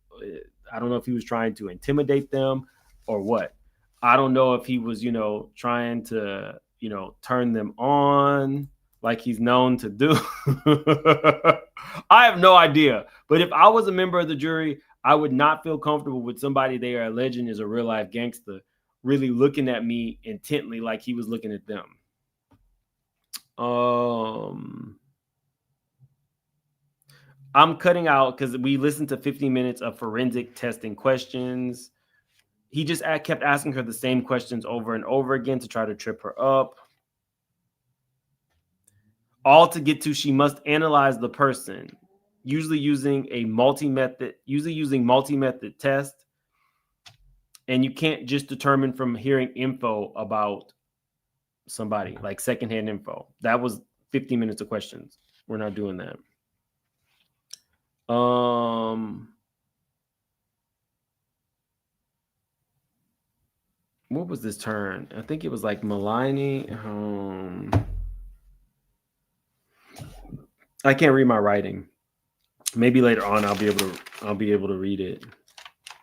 I don't know if he was trying to intimidate them or what. I don't know if he was, trying to, turn them on like he's known to do. I have no idea. But if I was a member of the jury, I would not feel comfortable with somebody they are alleging is a real life gangster really looking at me intently like he was looking at them. I'm cutting out because we listened to 50 minutes of forensic testing questions. He just kept asking her the same questions over and over again to try to trip her up. All to get to, she must analyze the person, usually using multi-method test. And you can't just determine from hearing info about somebody, like secondhand info. That was 50 minutes of questions. We're not doing that. What was this turn? I think it was like maligning. I can't read my writing. Maybe later on I'll be able to read it.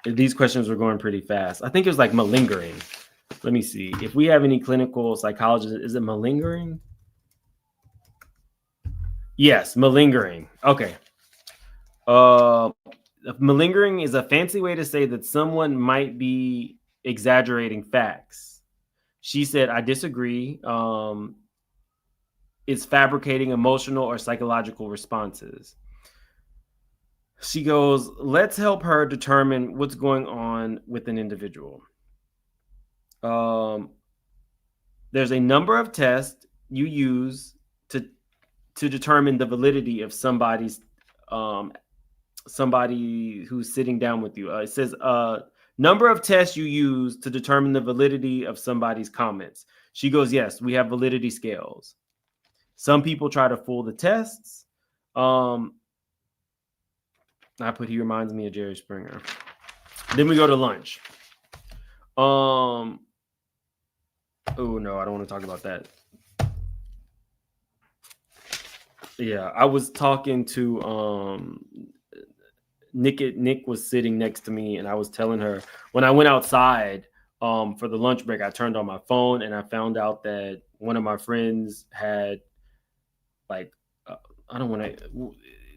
These questions were going pretty fast. I think it was like malingering. Let me see. If we have any clinical psychologists, is it malingering? Yes, malingering. Okay. Malingering is a fancy way to say that someone might be exaggerating facts. She said, I disagree. It's fabricating emotional or psychological responses. She goes, let's help her determine what's going on with an individual. There's a number of tests you use to determine the validity of somebody who's sitting down with you. It says number of tests you use to determine the validity of somebody's comments. She goes, yes, we have validity scales. Some people try to fool the tests. I put he reminds me of Jerry Springer. Then we go to lunch. Oh no, I don't want to talk about that. Yeah, I was talking to Nick was sitting next to me, and I was telling her when I went outside for the lunch break, I turned on my phone and I found out that one of my friends had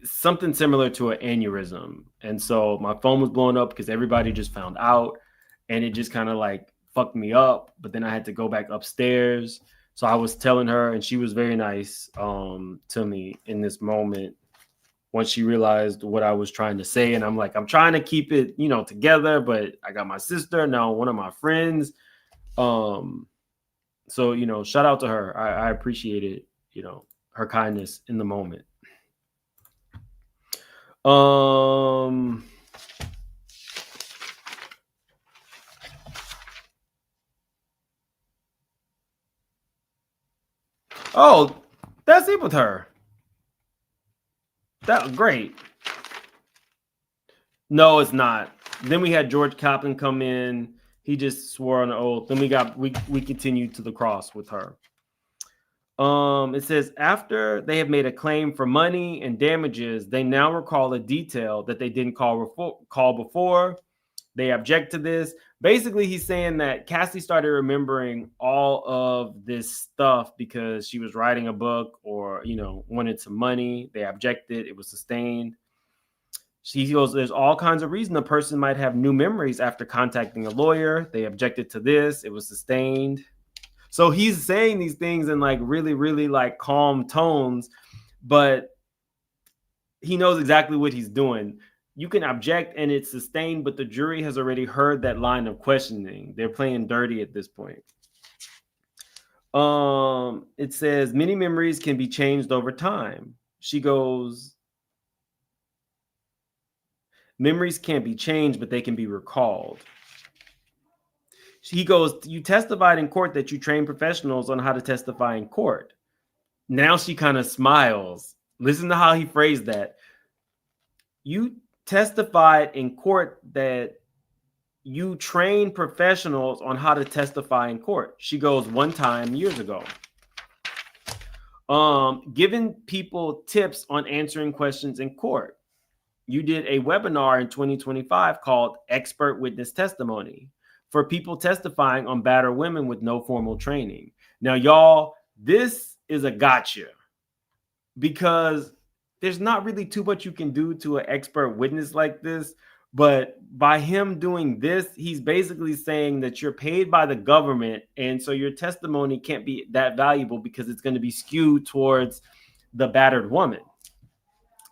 something similar to an aneurysm. And so my phone was blowing up because everybody just found out, and it just kind of like fucked me up. But then I had to go back upstairs. So I was telling her, and she was very nice to me in this moment once she realized what I was trying to say. And I'm like, I'm trying to keep it, together, but I got my sister, now one of my friends. So, shout out to her. I appreciated, her kindness in the moment. Oh, that's it with her. That was great. No, it's not. Then we had George Kaplan come in. He just swore on an oath. Then we continued to the cross with her. It says after they have made a claim for money and damages, they now recall a detail that they didn't call before. They object to this. Basically, he's saying that Cassie started remembering all of this stuff because she was writing a book or, wanted some money. They objected. It was sustained. She goes, there's all kinds of reasons a person might have new memories after contacting a lawyer. They objected to this. It was sustained. So he's saying these things in like really, really like calm tones, but he knows exactly what he's doing. You can object and it's sustained, but the jury has already heard that line of questioning. They're playing dirty at this point. It says many memories can be changed over time. She goes, memories can't be changed, but they can be recalled. He goes, you testified in court that you train professionals on how to testify in court. Now she kind of smiles. Listen to how he phrased that. You testified in court that you train professionals on how to testify in court. She goes, one time years ago. Giving people tips on answering questions in court. You did a webinar in 2025 called Expert Witness Testimony for people testifying on battered women with no formal training. Now, y'all, this is a gotcha because there's not really too much you can do to an expert witness like this. But by him doing this, he's basically saying that you're paid by the government. And so your testimony can't be that valuable because it's going to be skewed towards the battered woman.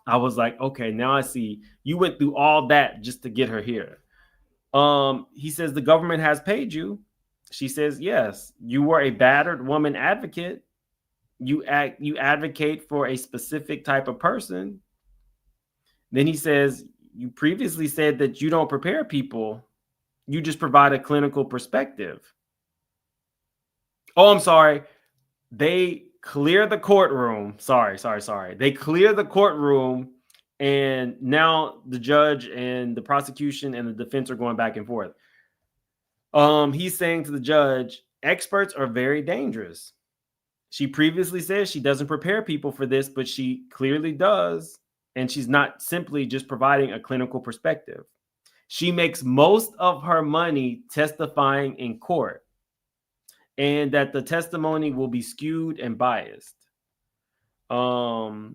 I was like, okay, now I see. You went through all that just to get her here. He says the government has paid you. She says, yes, you were a battered woman advocate. You advocate for a specific type of person. Then he says, you previously said that you don't prepare people. You just provide a clinical perspective. Oh, I'm sorry. They clear the courtroom. Sorry. They clear the courtroom. And now the judge and the prosecution and the defense are going back and forth. He's saying to the judge, experts are very dangerous. She previously said she doesn't prepare people for this, but she clearly does. And she's not simply just providing a clinical perspective. She makes most of her money testifying in court, and that the testimony will be skewed and biased. The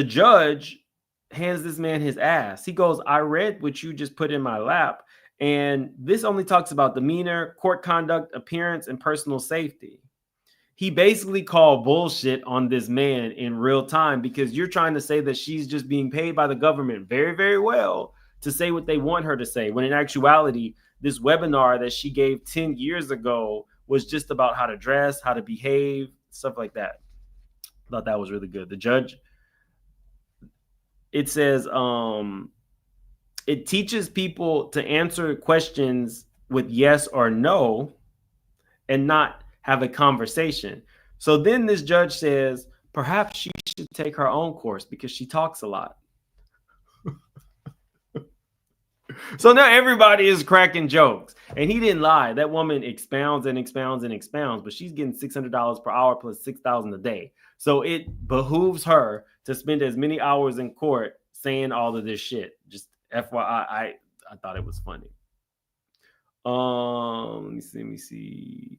judge hands this man his ass. He goes, I read what you just put in my lap, and this only talks about demeanor, court conduct, appearance, and personal safety. He basically called bullshit on this man in real time because you're trying to say that she's just being paid by the government very, very well to say what they want her to say, when in actuality, this webinar that she gave 10 years ago was just about how to dress, how to behave, stuff like that. I thought that was really good. The judge, it says, it teaches people to answer questions with yes or no and not have a conversation. So then this judge says, perhaps she should take her own course because she talks a lot. So now everybody is cracking jokes. And he didn't lie. That woman expounds and expounds and expounds, but she's getting $600 per hour plus $6,000 a day. So it behooves her to spend as many hours in court saying all of this shit. Just FYI, I thought it was funny. Let me see.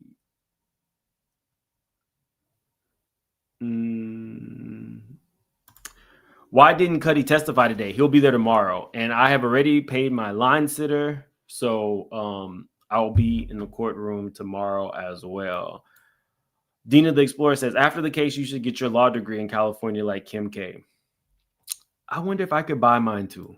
Why didn't Cuddy testify today? He'll be there tomorrow, and I have already paid my line sitter, so I'll be in the courtroom tomorrow as well. Dina the Explorer says, after the case, you should get your law degree in California like Kim K. I wonder if I could buy mine too.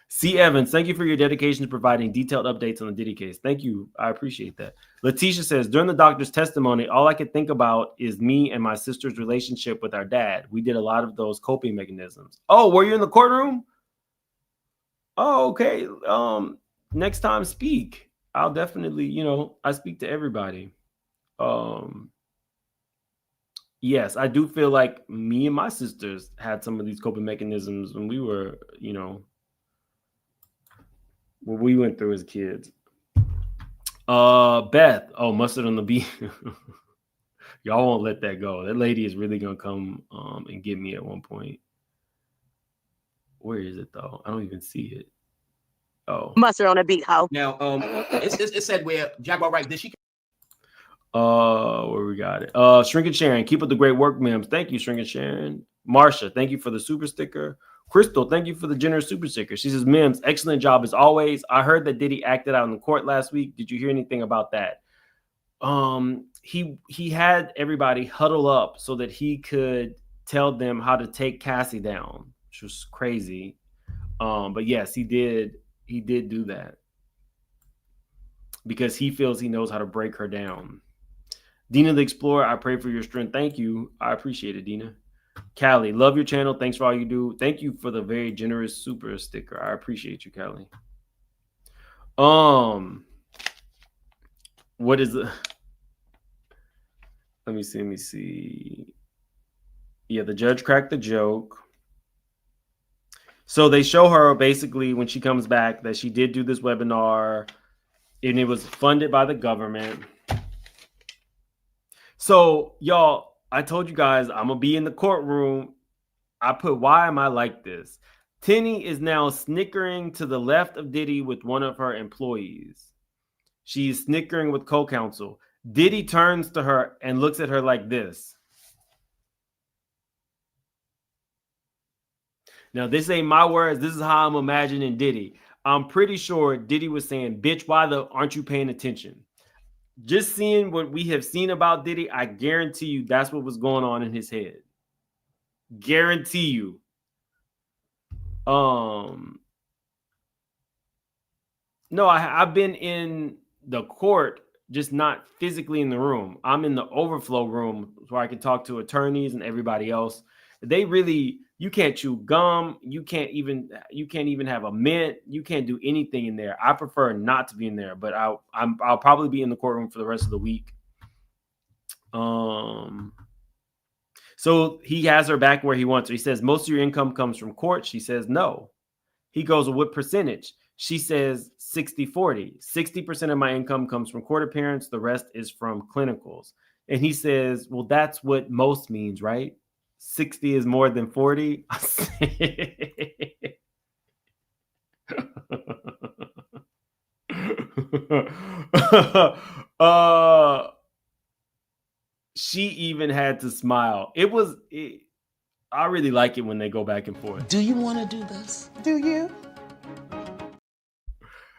C. Evans, thank you for your dedication to providing detailed updates on the Diddy case. Thank you. I appreciate that. Letitia says, during the doctor's testimony, all I could think about is me and my sister's relationship with our dad. We did a lot of those coping mechanisms. Oh, were you in the courtroom? Oh, okay. Next time speak. I'll definitely, I speak to everybody. Yes, I do feel like me and my sisters had some of these coping mechanisms when we were, what we went through as kids. Beth, mustard on the beat. Y'all won't let that go. That lady is really gonna come and get me at one point. Where is it though? I don't even see it. Oh, mustard on the beat. How now? It said where Jaguar right there. She. Where we got it? Shrink and Sharon, keep up the great work, Mims. Thank you, Shrink and Sharon. Marsha, thank you for the super sticker. Crystal, thank you for the generous super sticker. She says, Mims, excellent job as always. I heard that Diddy acted out in the court last week. Did you hear anything about that? He had everybody huddle up so that he could tell them how to take Cassie down, which was crazy. But yes, he did do that because he feels he knows how to break her down. Dina the Explorer, I pray for your strength. Thank you. I appreciate it, Dina. Callie, love your channel. Thanks for all you do. Thank you for the very generous super sticker. I appreciate you, Callie. what is the? Let me see. Yeah, the judge cracked the joke. So they show her basically when she comes back that she did do this webinar and it was funded by the government. So y'all, I told you guys I'm gonna be in the courtroom. I put, why am I like this? Tenny is now snickering to the left of Diddy with one of her employees. She's snickering with co-counsel. Diddy turns to her and looks at her like this. Now, this ain't my words. This is how I'm imagining Diddy. I'm pretty sure Diddy was saying, bitch, why aren't you paying attention? Just seeing what we have seen about Diddy, I guarantee you that's what was going on in his head. Guarantee you. No, I've been in the court, just not physically in the room. I'm in the overflow room where I can talk to attorneys and everybody else. They really, you can't chew gum. You can't even have a mint. You can't do anything in there. I prefer not to be in there, but I'll probably be in the courtroom for the rest of the week. So he has her back where he wants her. He says, most of your income comes from court. She says, no. He goes, well, what percentage? She says 60-40. 60% of my income comes from court appearance. The rest is from clinicals. And he says, well, that's what most means, right? 60 is more than 40. She even had to smile. I really like it when they go back and forth. Do you want to do this? Do you?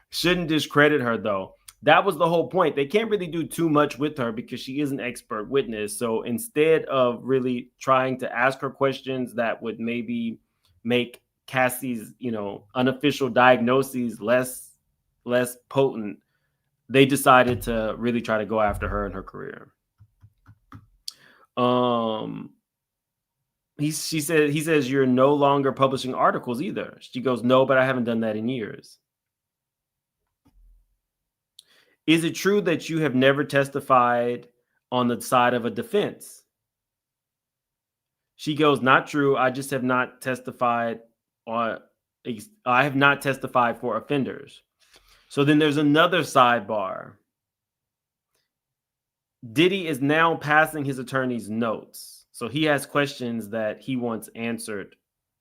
Shouldn't discredit her, though. That was the whole point. They can't really do too much with her because she is an expert witness. So instead of really trying to ask her questions that would maybe make Cassie's, unofficial diagnoses less potent, they decided to really try to go after her and her career. He says, you're no longer publishing articles either. She goes, no, but I haven't done that in years. Is it true that you have never testified on the side of a defense? She goes, not true. I just have not testified I have not testified for offenders. So then there's another sidebar. Diddy is now passing his attorney's notes. So he has questions that he wants answered.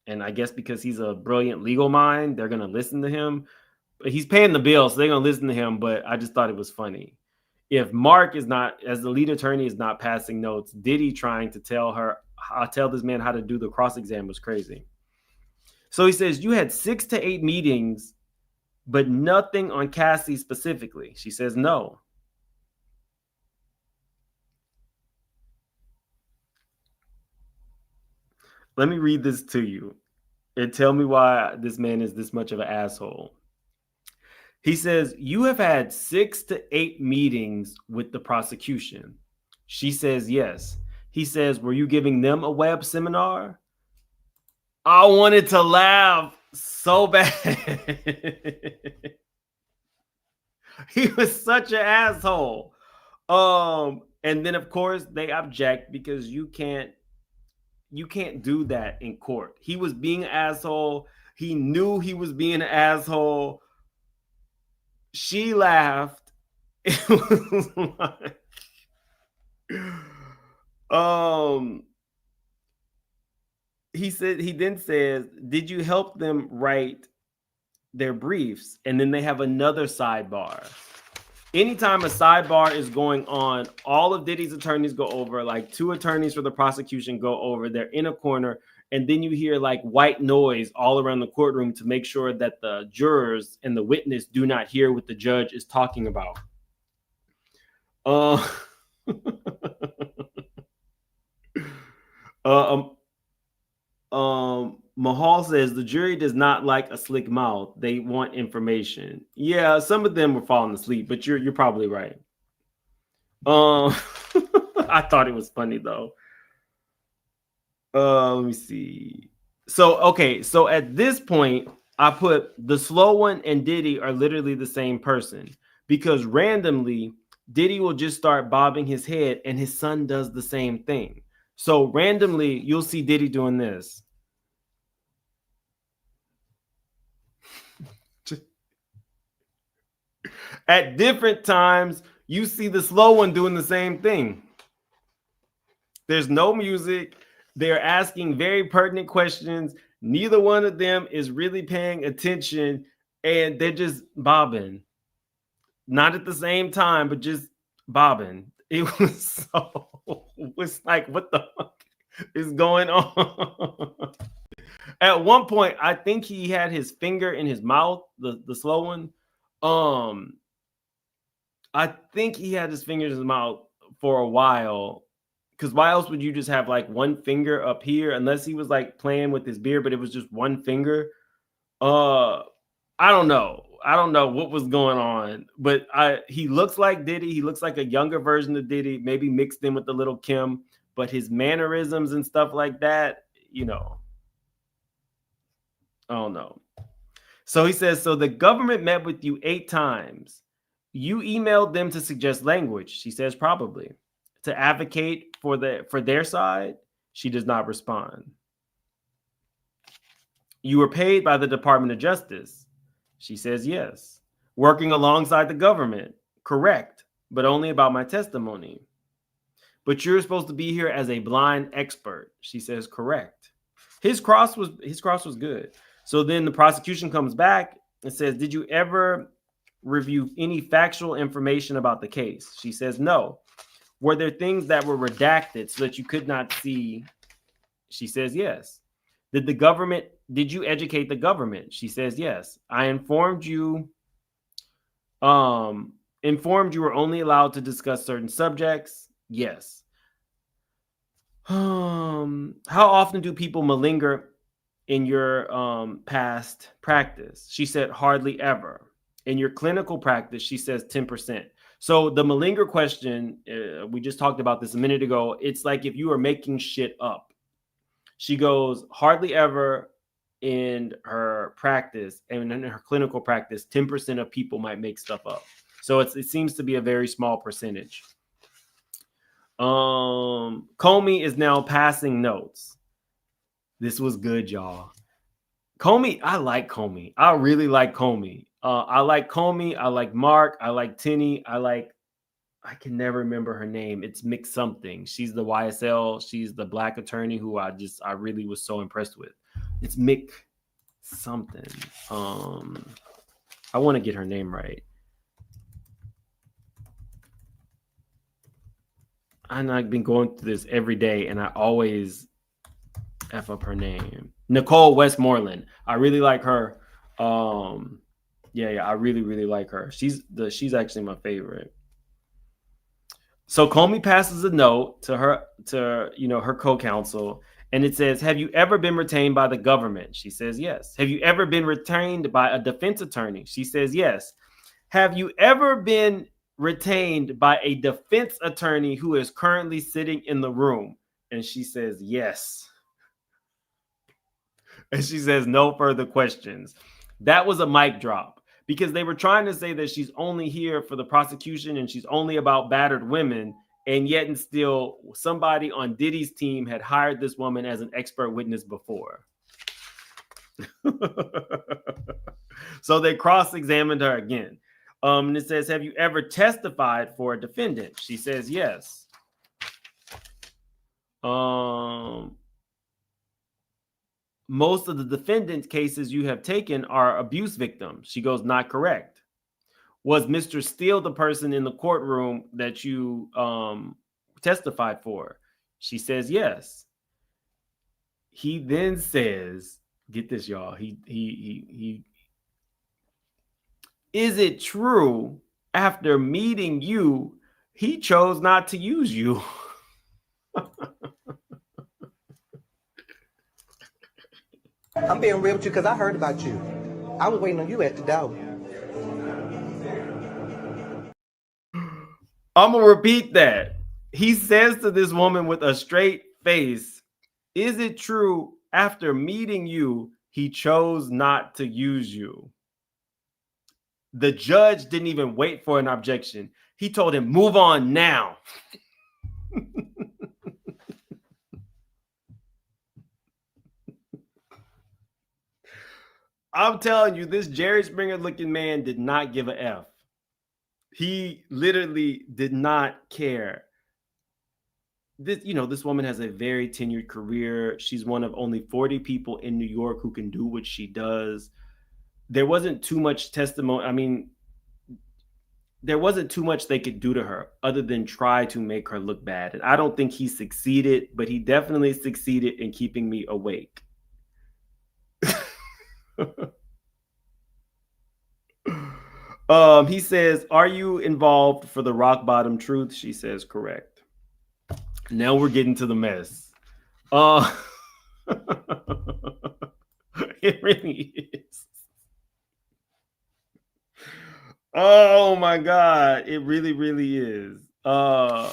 And I guess because he's a brilliant legal mind, they're going to listen to him. But he's paying the bill, so they're going to listen to him. But I just thought it was funny. If Mark is not, as the lead attorney, is not passing notes, Diddy trying to tell this man how to do the cross-exam was crazy. So he says, you had 6 to 8 meetings, but nothing on Cassie specifically. She says, no. Let me read this to you and tell me why this man is this much of an asshole. He says, you have had 6 to 8 meetings with the prosecution. She says, yes. He says, were you giving them a web seminar? I wanted to laugh so bad. He was such an asshole. And then, of course, they object because you can't do that in court. He was being an asshole. He knew he was being an asshole. She laughed. It was like, he then says, did you help them write their briefs? And then they have another sidebar. Anytime a sidebar is going on, all of Diddy's attorneys go over, like 2 attorneys for the prosecution go over, they're in a corner, and then you hear like white noise all around the courtroom to make sure that the jurors and the witness do not hear what the judge is talking about. Mahal says the jury does not like a slick mouth. They want information. Yeah, some of them were falling asleep, but you're probably right. I thought it was funny though. Let me see. So at this point, I put the slow one and Diddy are literally the same person because randomly Diddy will just start bobbing his head, and his son does the same thing. So randomly, you'll see Diddy doing this. At different times, you see the slow one doing the same thing. There's no music. They're asking very pertinent questions. Neither one of them is really paying attention, and they're just bobbing. Not at the same time, but just bobbing. It was like, what the fuck is going on? At one point, I think he had his finger in his mouth, the slow one. I think he had his fingers in his mouth for a while. Because why else would you just have like one finger up here? Unless he was like playing with his beard, but it was just one finger. I don't know. I don't know what was going on, but he looks like Diddy. He looks like a younger version of Diddy, maybe mixed in with the little Kim, but his mannerisms and stuff like that, you know, I don't know. So he says, so the government met with you 8 times. You emailed them to suggest language. She says, probably. To advocate for their side. She does not respond. You were paid by the Department of Justice. She says, yes. Working alongside the government. Correct, but only about my testimony. But you're supposed to be here as a blind expert. She says, correct. His cross was good. So then the prosecution comes back and says, did you ever review any factual information about the case? She says, no. Were there things that were redacted so that you could not see? She says, yes. Did you educate the government? She says, yes. I informed you were only allowed to discuss certain subjects. Yes. How often do people malinger in your past practice? She said, hardly ever. In your clinical practice, she says 10%. So the malinger question, we just talked about this a minute ago. It's like if you are making shit up. She goes, hardly ever in her practice, and in her clinical practice, 10% of people might make stuff up. So it seems to be a very small percentage. Comey is now passing notes. This was good, y'all. Comey, I like Comey. I really like Comey. I like Comey. I like Mark. I like Tinny. I can never remember her name. It's Mick something. She's the YSL. She's the black attorney who I really was so impressed with. It's Mick something. I want to get her name right. And I've been going through this every day, and I always F up her name. Nicole Westmoreland. I really like her. Yeah, I really, really like her. She's actually my favorite. So Comey passes a note to her co-counsel, and it says, have you ever been retained by the government? She says, yes. Have you ever been retained by a defense attorney? She says, yes. Have you ever been retained by a defense attorney who is currently sitting in the room? And she says, yes. And she says, no further questions. That was a mic drop. Because they were trying to say that she's only here for the prosecution and she's only about battered women. And yet and still somebody on Diddy's team had hired this woman as an expert witness before. So they cross-examined her again. And it says, have you ever testified for a defendant? She says, yes. Most of the defendant's cases you have taken are abuse victims. She goes, not correct. Was Mr. Steele the person in the courtroom that you testified for? She says, yes. He then says, get this, y'all. He is it true after meeting you, he chose not to use you? I'm being real with you because I heard about you. I was waiting on you at the door. I'm going to repeat that. He says to this woman with a straight face, is it true after meeting you, he chose not to use you? The judge didn't even wait for an objection. He told him, move on now. I'm telling you, this Jerry Springer looking man did not give a F. He literally did not care. This woman has a very tenured career. She's one of only 40 people in New York who can do what she does. There wasn't too much testimony. I mean, there wasn't too much they could do to her other than try to make her look bad. And I don't think he succeeded, but he definitely succeeded in keeping me awake. He says, are you involved for the rock bottom truth? She says, correct. Now we're getting to the mess. It really is. Oh my God. It really, really is. Oh,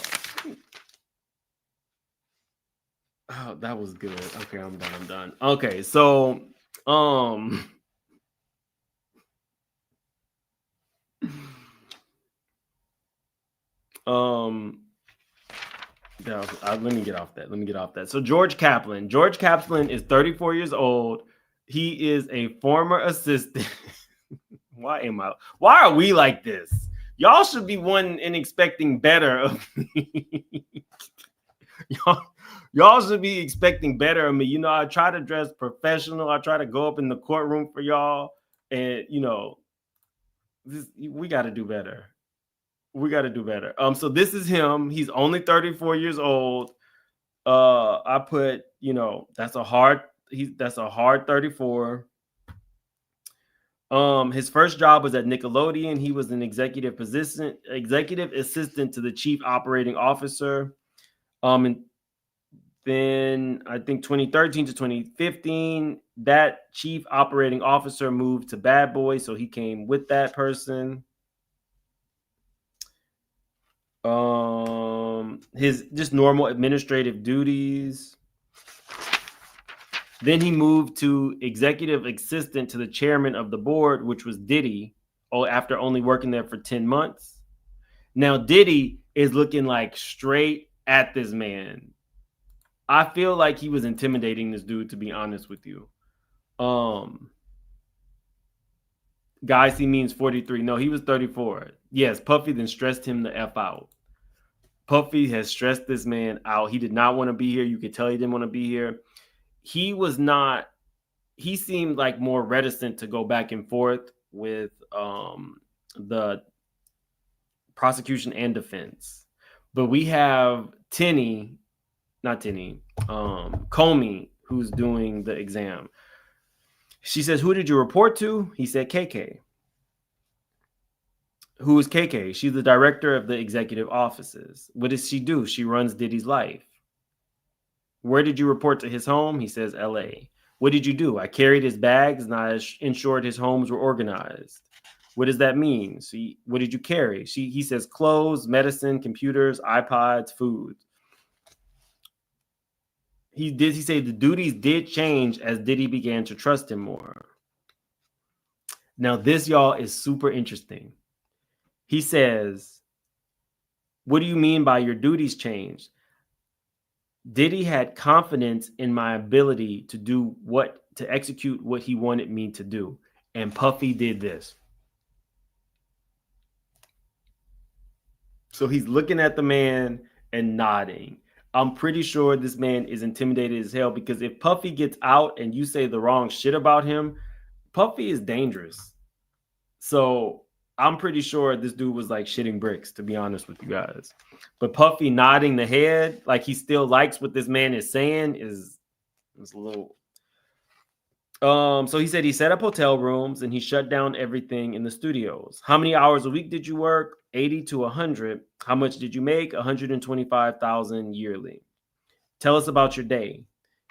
that was good. Okay, I'm done. Okay, so let me get off that. So George Kaplan is 34 years old. He is a former assistant. Why are we like this? Y'all should be one and expecting better of me. Y'all should be expecting better of me. You know, I try to dress professional. I try to go up in the courtroom for y'all. And, we got to do better. So this is him. He's only 34 years old. I put, that's a hard 34. His first job was at Nickelodeon. He was an executive assistant to the chief operating officer. And then I think 2013 to 2015, that chief operating officer moved to Bad Boy, so he came with that person. His just normal administrative duties. Then he moved to executive assistant to the chairman of the board, which was Diddy, after only working there for 10 months. Now, Diddy is looking like straight at this man. I feel like he was intimidating this dude, to be honest with you. Guys, he means 43. No, he was 34. Yes, Puffy then stressed him the F out. Puffy has stressed this man out. He did not want to be here. You could tell he didn't want to be here. He seemed like more reticent to go back and forth with the prosecution and defense. But we have Comey, who's doing the exam. She says, who did you report to? He said, KK. Who is KK? She's the director of the executive offices. What does she do? She runs Diddy's life. Where did you report to his home? He says, LA. What did you do? I carried his bags and I ensured his homes were organized. What does that mean? So what did you carry? He says clothes, medicine, computers, iPods, food. He say the duties did change as Diddy began to trust him more. Now this, y'all, is super interesting. He says, what do you mean by your duties changed? Diddy had confidence in my ability to execute what he wanted me to do. And Puffy did this. So he's looking at the man and nodding. I'm pretty sure this man is intimidated as hell, because if Puffy gets out and you say the wrong shit about him, Puffy is dangerous. So I'm pretty sure this dude was like shitting bricks, to be honest with you guys. But Puffy nodding the head like he still likes what this man is saying is a little. So he said he set up hotel rooms and he shut down everything in the studios. How many hours a week did you work? 80 to 100. How much did you make? 125,000 yearly. Tell us about your day.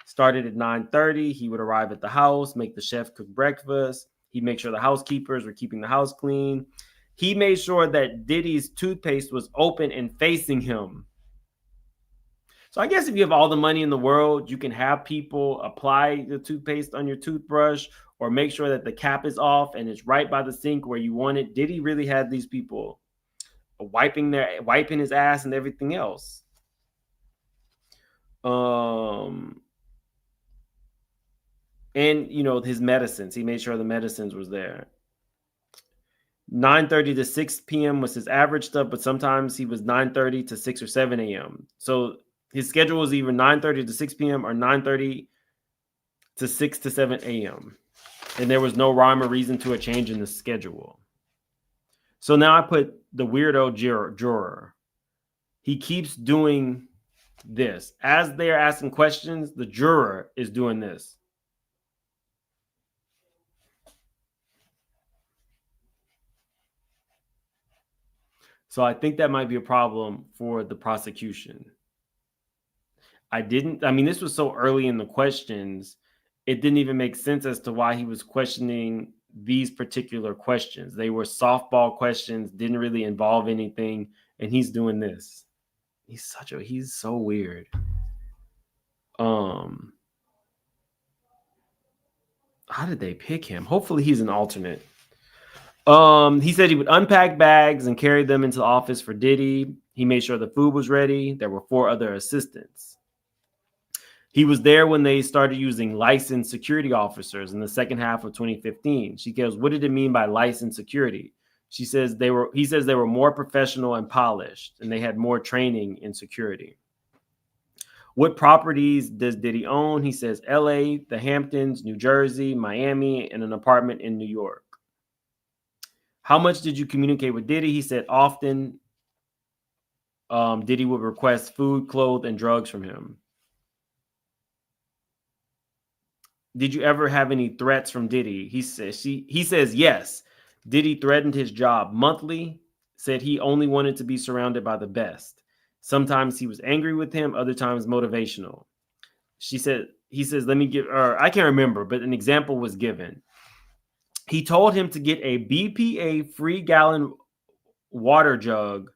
Started at 9:30. He would arrive at the house, make the chef cook breakfast. He'd make sure the housekeepers were keeping the house clean. He made sure that Diddy's toothpaste was open and facing him. So I guess if you have all the money in the world, you can have people apply the toothpaste on your toothbrush or make sure that the cap is off and it's right by the sink where you want it. Diddy really had these people wiping his ass and everything else. And his medicines. He made sure the medicines was there. 9:30 to 6 p.m. was his average stuff, but sometimes he was 9:30 to 6 or 7 a.m. So his schedule was either 9:30 to 6 p.m. or 9:30 to 6 to 7 a.m. And there was no rhyme or reason to a change in the schedule. So now I put the weirdo juror. He keeps doing this. As they're asking questions, the juror is doing this. So I think that might be a problem for the prosecution. This was so early in the questions, it didn't even make sense as to why he was questioning these particular questions. They were softball questions, didn't really involve anything, and he's doing this. He's so weird. How did they pick him? Hopefully he's an alternate. He said he would unpack bags and carry them into the office for Diddy. He made sure the food was ready. There were 4 other assistants. He was there when they started using licensed security officers in the second half of 2015. She goes, "What did it mean by licensed security?" He says they were more professional and polished, and they had more training in security. What properties does Diddy own? He says LA, the Hamptons, New Jersey, Miami, and an apartment in New York. How much did you communicate with Diddy? He said often. Diddy would request food, clothes, and drugs from him. Did you ever have any threats from Diddy? He says yes. Diddy threatened his job monthly, said he only wanted to be surrounded by the best. Sometimes he was angry with him, other times motivational. He says, I can't remember, but an example was given. He told him to get a BPA free gallon water jug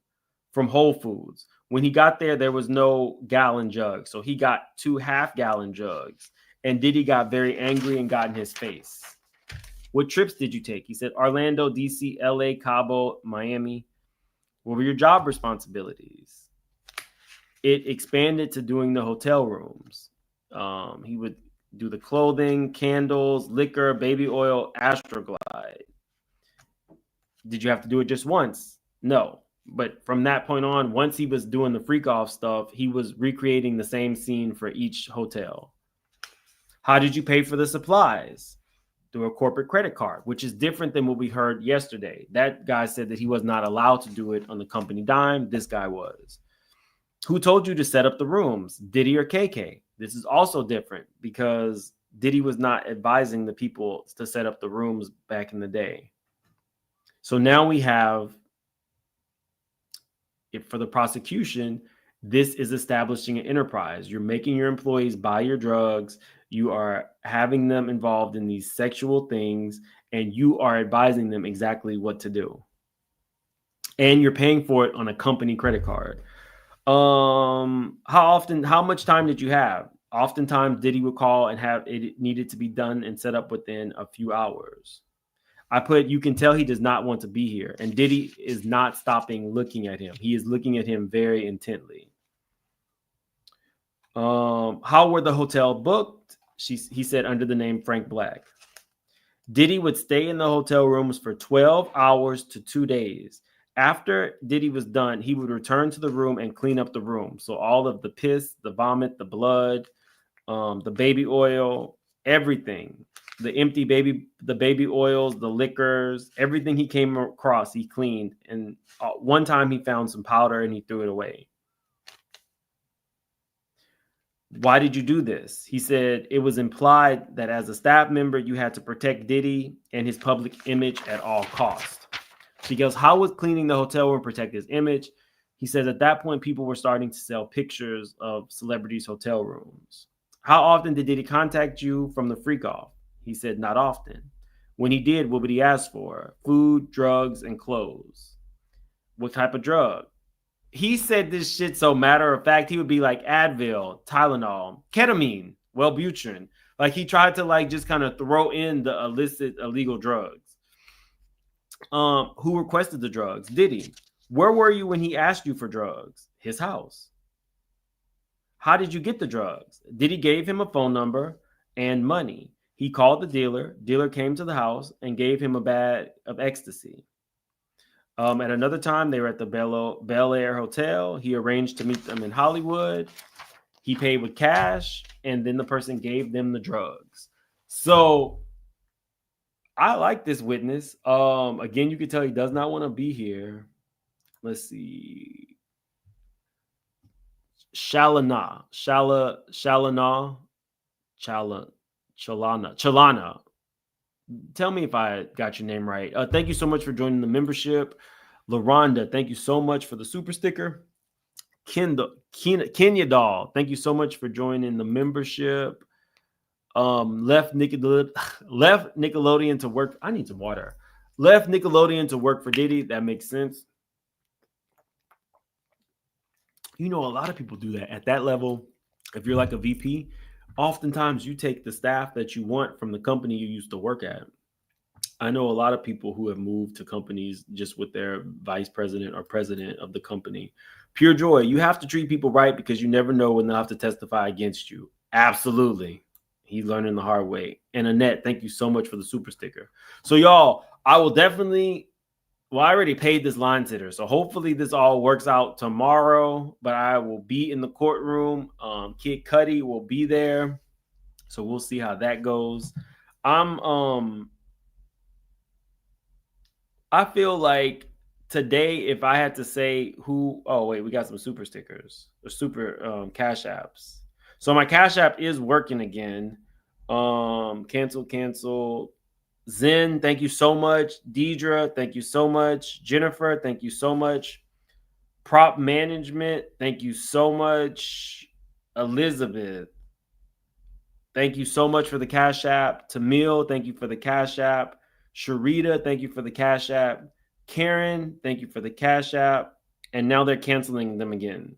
from Whole Foods. When he got there was no gallon jug. So he got 2 half-gallon jugs. And Diddy got very angry and got in his face. What trips did you take? He said Orlando, DC, LA, Cabo, Miami. What were your job responsibilities? It expanded to doing the hotel rooms. He would do the clothing, candles, liquor, baby oil, Astroglide. Did you have to do it just once? No. But from that point on, once he was doing the freak off stuff, he was recreating the same scene for each hotel. How did you pay for the supplies? Through a corporate credit card, which is different than what we heard yesterday. That guy said that he was not allowed to do it on the company dime. This guy was. Who told you to set up the rooms? Diddy or KK? This is also different because Diddy was not advising the people to set up the rooms back in the day. So now we have, for the prosecution, this is establishing an enterprise. You're making your employees buy your drugs. You are having them involved in these sexual things, and you are advising them exactly what to do. And you're paying for it on a company credit card. How much time did you have? Oftentimes, Diddy would call and have it needed to be done and set up within a few hours. I put, you can tell he does not want to be here. And Diddy is not stopping looking at him. He is looking at him very intently. How were the hotel booked? He said under the name Frank Black. Diddy would stay in the hotel rooms for 12 hours to 2 days. After Diddy was done, he would return to the room and clean up the room. So all of the piss, the vomit, the blood, the baby oil, everything, the baby oils, the liquors, everything he came across, he cleaned. And one time he found some powder and he threw it away. Why did you do this? He said it was implied that as a staff member, you had to protect Diddy and his public image at all costs. She goes, how was cleaning the hotel room protect his image? He says at that point, people were starting to sell pictures of celebrities' hotel rooms. How often did Diddy contact you from the freak off? He said not often. When he did, what would he ask for? Food, drugs, and clothes. What type of drug? He said this shit so matter of fact, he would be like Advil, Tylenol, ketamine, Wellbutrin. Like he tried to like just kind of throw in the illicit, illegal drugs. Who requested the drugs? Diddy. Where were you when he asked you for drugs? His house. How did you get the drugs? Diddy gave him a phone number and money. He called the dealer. Dealer came to the house and gave him a bag of ecstasy. At another time, they were at the Bel Air Hotel. He arranged to meet them in Hollywood. He paid with cash, and then the person gave them the drugs. So I like this witness. Again, you can tell he does not want to be here. Let's see. Chalana. Tell me if I got your name right. Thank you so much for joining the membership. LaRonda, thank you so much for the super sticker. Kenya Doll, thank you so much for joining the membership. Left Nickelodeon to work. I need some water. Left Nickelodeon to work for Diddy. That makes sense. You know, a lot of people do that at that level. If you're like a VP, oftentimes you take the staff that you want from the company you used to work at. I know a lot of people who have moved to companies just with their vice president or president of the company. Pure joy. You have to treat people right because you never know when they'll have to testify against you. Absolutely. He's learning the hard way. And Annette, thank you so much for the super sticker. So y'all, I will definitely, well, I already paid this line sitter. So hopefully this all works out tomorrow, but I will be in the courtroom. Kid Cudi will be there. So we'll see how that goes. I feel like today, if I had to say who, oh wait, we got some super stickers or super cash apps. So my cash app is working again. Cancel. Zen, thank you so much. Deidre, thank you so much. Jennifer, thank you so much. Prop management, thank you so much. Elizabeth, thank you so much for the cash app. Tamil, thank you for the cash app. Sharita, thank you for the cash app. Karen, thank you for the cash app. And now they're canceling them again.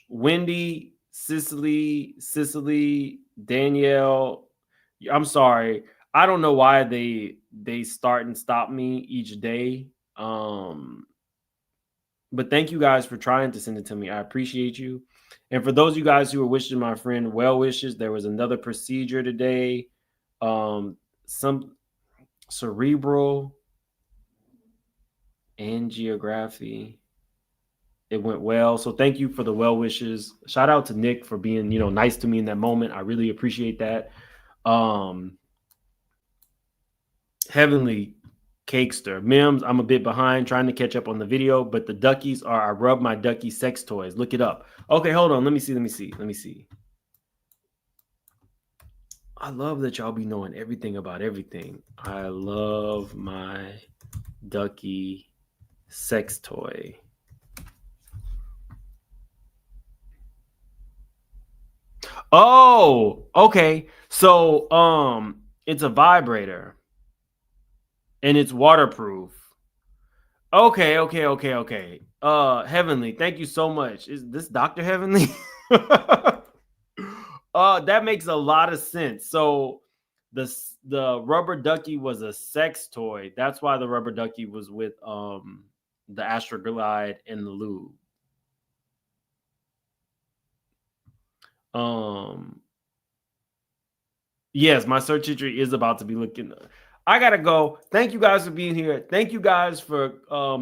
Wendy, Cicely, Danielle. I'm sorry. I don't know why they start and stop me each day. But thank you guys for trying to send it to me. I appreciate you. And for those of you guys who are wishing my friend well wishes, there was another procedure today. Some cerebral angiography. It went well. So thank you for the well wishes. Shout out to Nick for being, nice to me in that moment. I really appreciate that. Heavenly Cakester. Mims, I'm a bit behind trying to catch up on the video, but the duckies are I rub my ducky sex toys. Look it up. Okay, hold on. Let me see. I love that y'all be knowing everything about everything. I love my ducky sex toy. Oh, okay. So it's a vibrator and it's waterproof. Okay. Heavenly, thank you so much. Is this Dr. Heavenly? That makes a lot of sense. So the rubber ducky was a sex toy. That's why the rubber ducky was with the Astroglide and the lube. Yes, my search history is about to be looking. I gotta go. Thank you guys for being here. Thank you guys for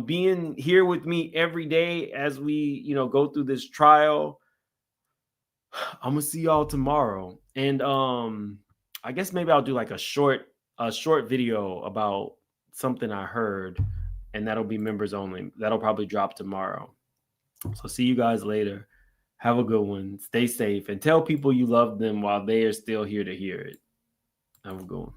being here with me every day as we go through this trial. I'm gonna see y'all tomorrow, and I guess maybe I'll do like a short video about something I heard, and that'll be members only. That'll probably drop tomorrow. So see you guys later. Have a good one. Stay safe and tell people you love them while they are still here to hear it. Have a good one.